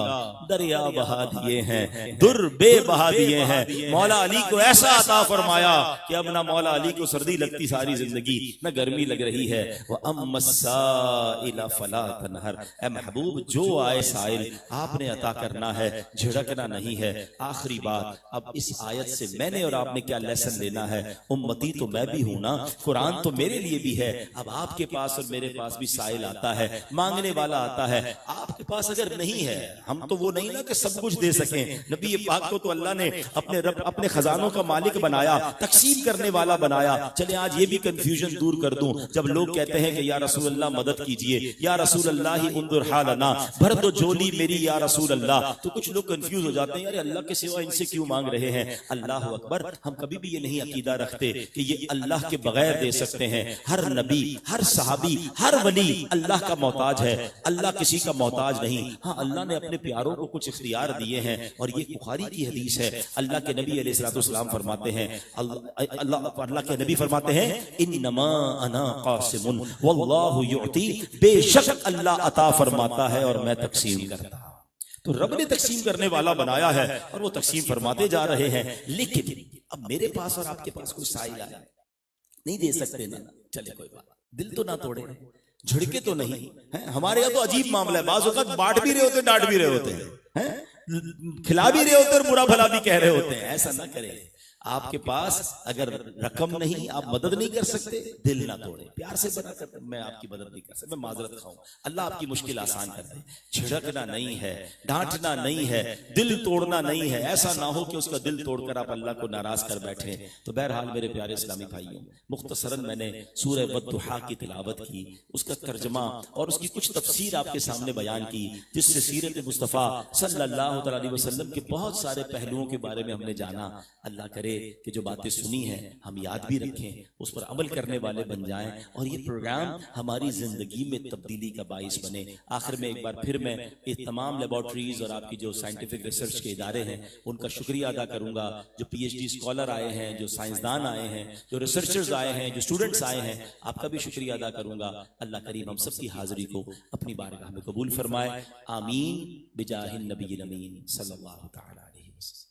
दरिया बहा दिए हैं, दुर बे बहा दिए हैं। मौला अली को ऐसा अता फरमाया कि अब ना मौला अली को सर्दी लगती सारी जिंदगी, न गर्मी लग रही है। वह अम्मस्साइला फला तनहर, ए महबूब जो आए साइल आपने अता करना है, झिड़कना नहीं है। आखिरी बात, अब इस आयत से मैंने और आपने क्या लेसन लेना है? उम्मती तो मैं भी हूं ना, कुरान तो मेरे लिए भी है। अब आपके पास और मेरे पास भी साइल आता है, मांगने वाला आता है। आपके पास अगर नहीं है, हम तो वो नहीं ना कि सब कुछ दे सकें। नबी पाक को तो अल्लाह ने अपने रब, अपने खजानों का मालिक बनाया, तकसीम करने वाला बनाया। चले आज ये भी कंफ्यूजन दूर कर दूं, जब लोग कहते हैं कि या रसूल अल्लाह मदद कीजिए, या रसूल अल्लाह ही उन्दुर हालना, भर दो झोली मेरी या रसूल अल्लाह, तो कुछ लोग कंफ्यूज हो जाते हैं, यार अल्लाह के सिवा इनसे क्यों मांग रहे हैं? अल्लाह अकबर, हम कभी भी ये नहीं अकीदा रखते कि ये अल्लाह के बगैर दे सकते हैं। हर नबी, हर सहाबी, हर वली अल्लाह का मोहताज है, अल्लाह किसी का मोहताज नहीं। हाँ, अल्लाह ने अपने प्यारों को कुछ इख्तियार दिए हैं, और ये बुखारी की हदीस है। अल्लाह के नबी अलैहिस्सलाम फरमाते हैं, अल्लाह के नबी फरमाते हैं, इन्नमा अना कासिमुन वल्लाहु युती, बेशक अल्लाह अता फरमाता है और मैं तकसीम करता हूं। तो रब ने तकसीम करने वाला बनाया है और वो तकसीम फरमाते जा रहे हैं। लेकिन अब मेरे पास और आपके पास कोई साइल आया, नहीं दे सकते ना, चले कोई बात, दिल तो ना तोड़े, झिड़के तो नहीं है। हमारे यहाँ तो अजीब मामला है, बाज़ औक़ात बांट भी रहे होते, डांट भी रहे होते हैं, खिला भी रहे होते और बुरा भला भी कह रहे होते हैं। ऐसा ना करें। आपके पास अगर रकम नहीं, आप मदद नहीं कर सकते, दिल ना तोड़े, प्यार से बता कर, मैं आपकी मदद नहीं कर सकता, मैं माजरत खाऊं, अल्लाह आपकी मुश्किल आसान कर दे। झिड़कना नहीं है, डांटना नहीं है, दिल तोड़ना नहीं है। ऐसा ना हो कि उसका दिल तोड़कर आप अल्लाह को नाराज कर बैठे। तो बहरहाल मेरे प्यारे इस्लामी भाइयों, मुख्तसरन मैंने सूरह वद्दुहा की तिलावत की, उसका तर्जमा और उसकी कुछ तफसीर आपके सामने बयान की, जिससे सीरत मुस्तफ़ा सल्लल्लाहु अलैहि वसल्लम के बहुत सारे पहलुओं के बारे में हमने जाना। अल्लाह करे कि जो बातें सुनी हैं हम याद भी रखें, उस पर अमल करने वाले बन जाएं, और ये प्रोग्राम हमारी जिंदगी में तब्दीली का बाइस बने। आखिर में एक बार फिर मैं ये तमाम लेबॉर्ट्रीज और आपकी जो साइंटिफिक रिसर्च के इदारे हैं उनका शुक्रिया अदा करूंगा। जो PhD स्कॉलर आए हैं, जो साइंसदान आए हैं, जो रिसर्चर्स आए हैं, जो स्टूडेंट्स आए हैं, आपका भी शुक्रिया अदा करूंगा। अल्लाह करीम हम सबकी हाजिरी को अपनी बारगाह में कबूल फरमाए। आमीन बिजाहिन नबी अमीन सल्लल्लाहु तआला अलैहि वसल्लम।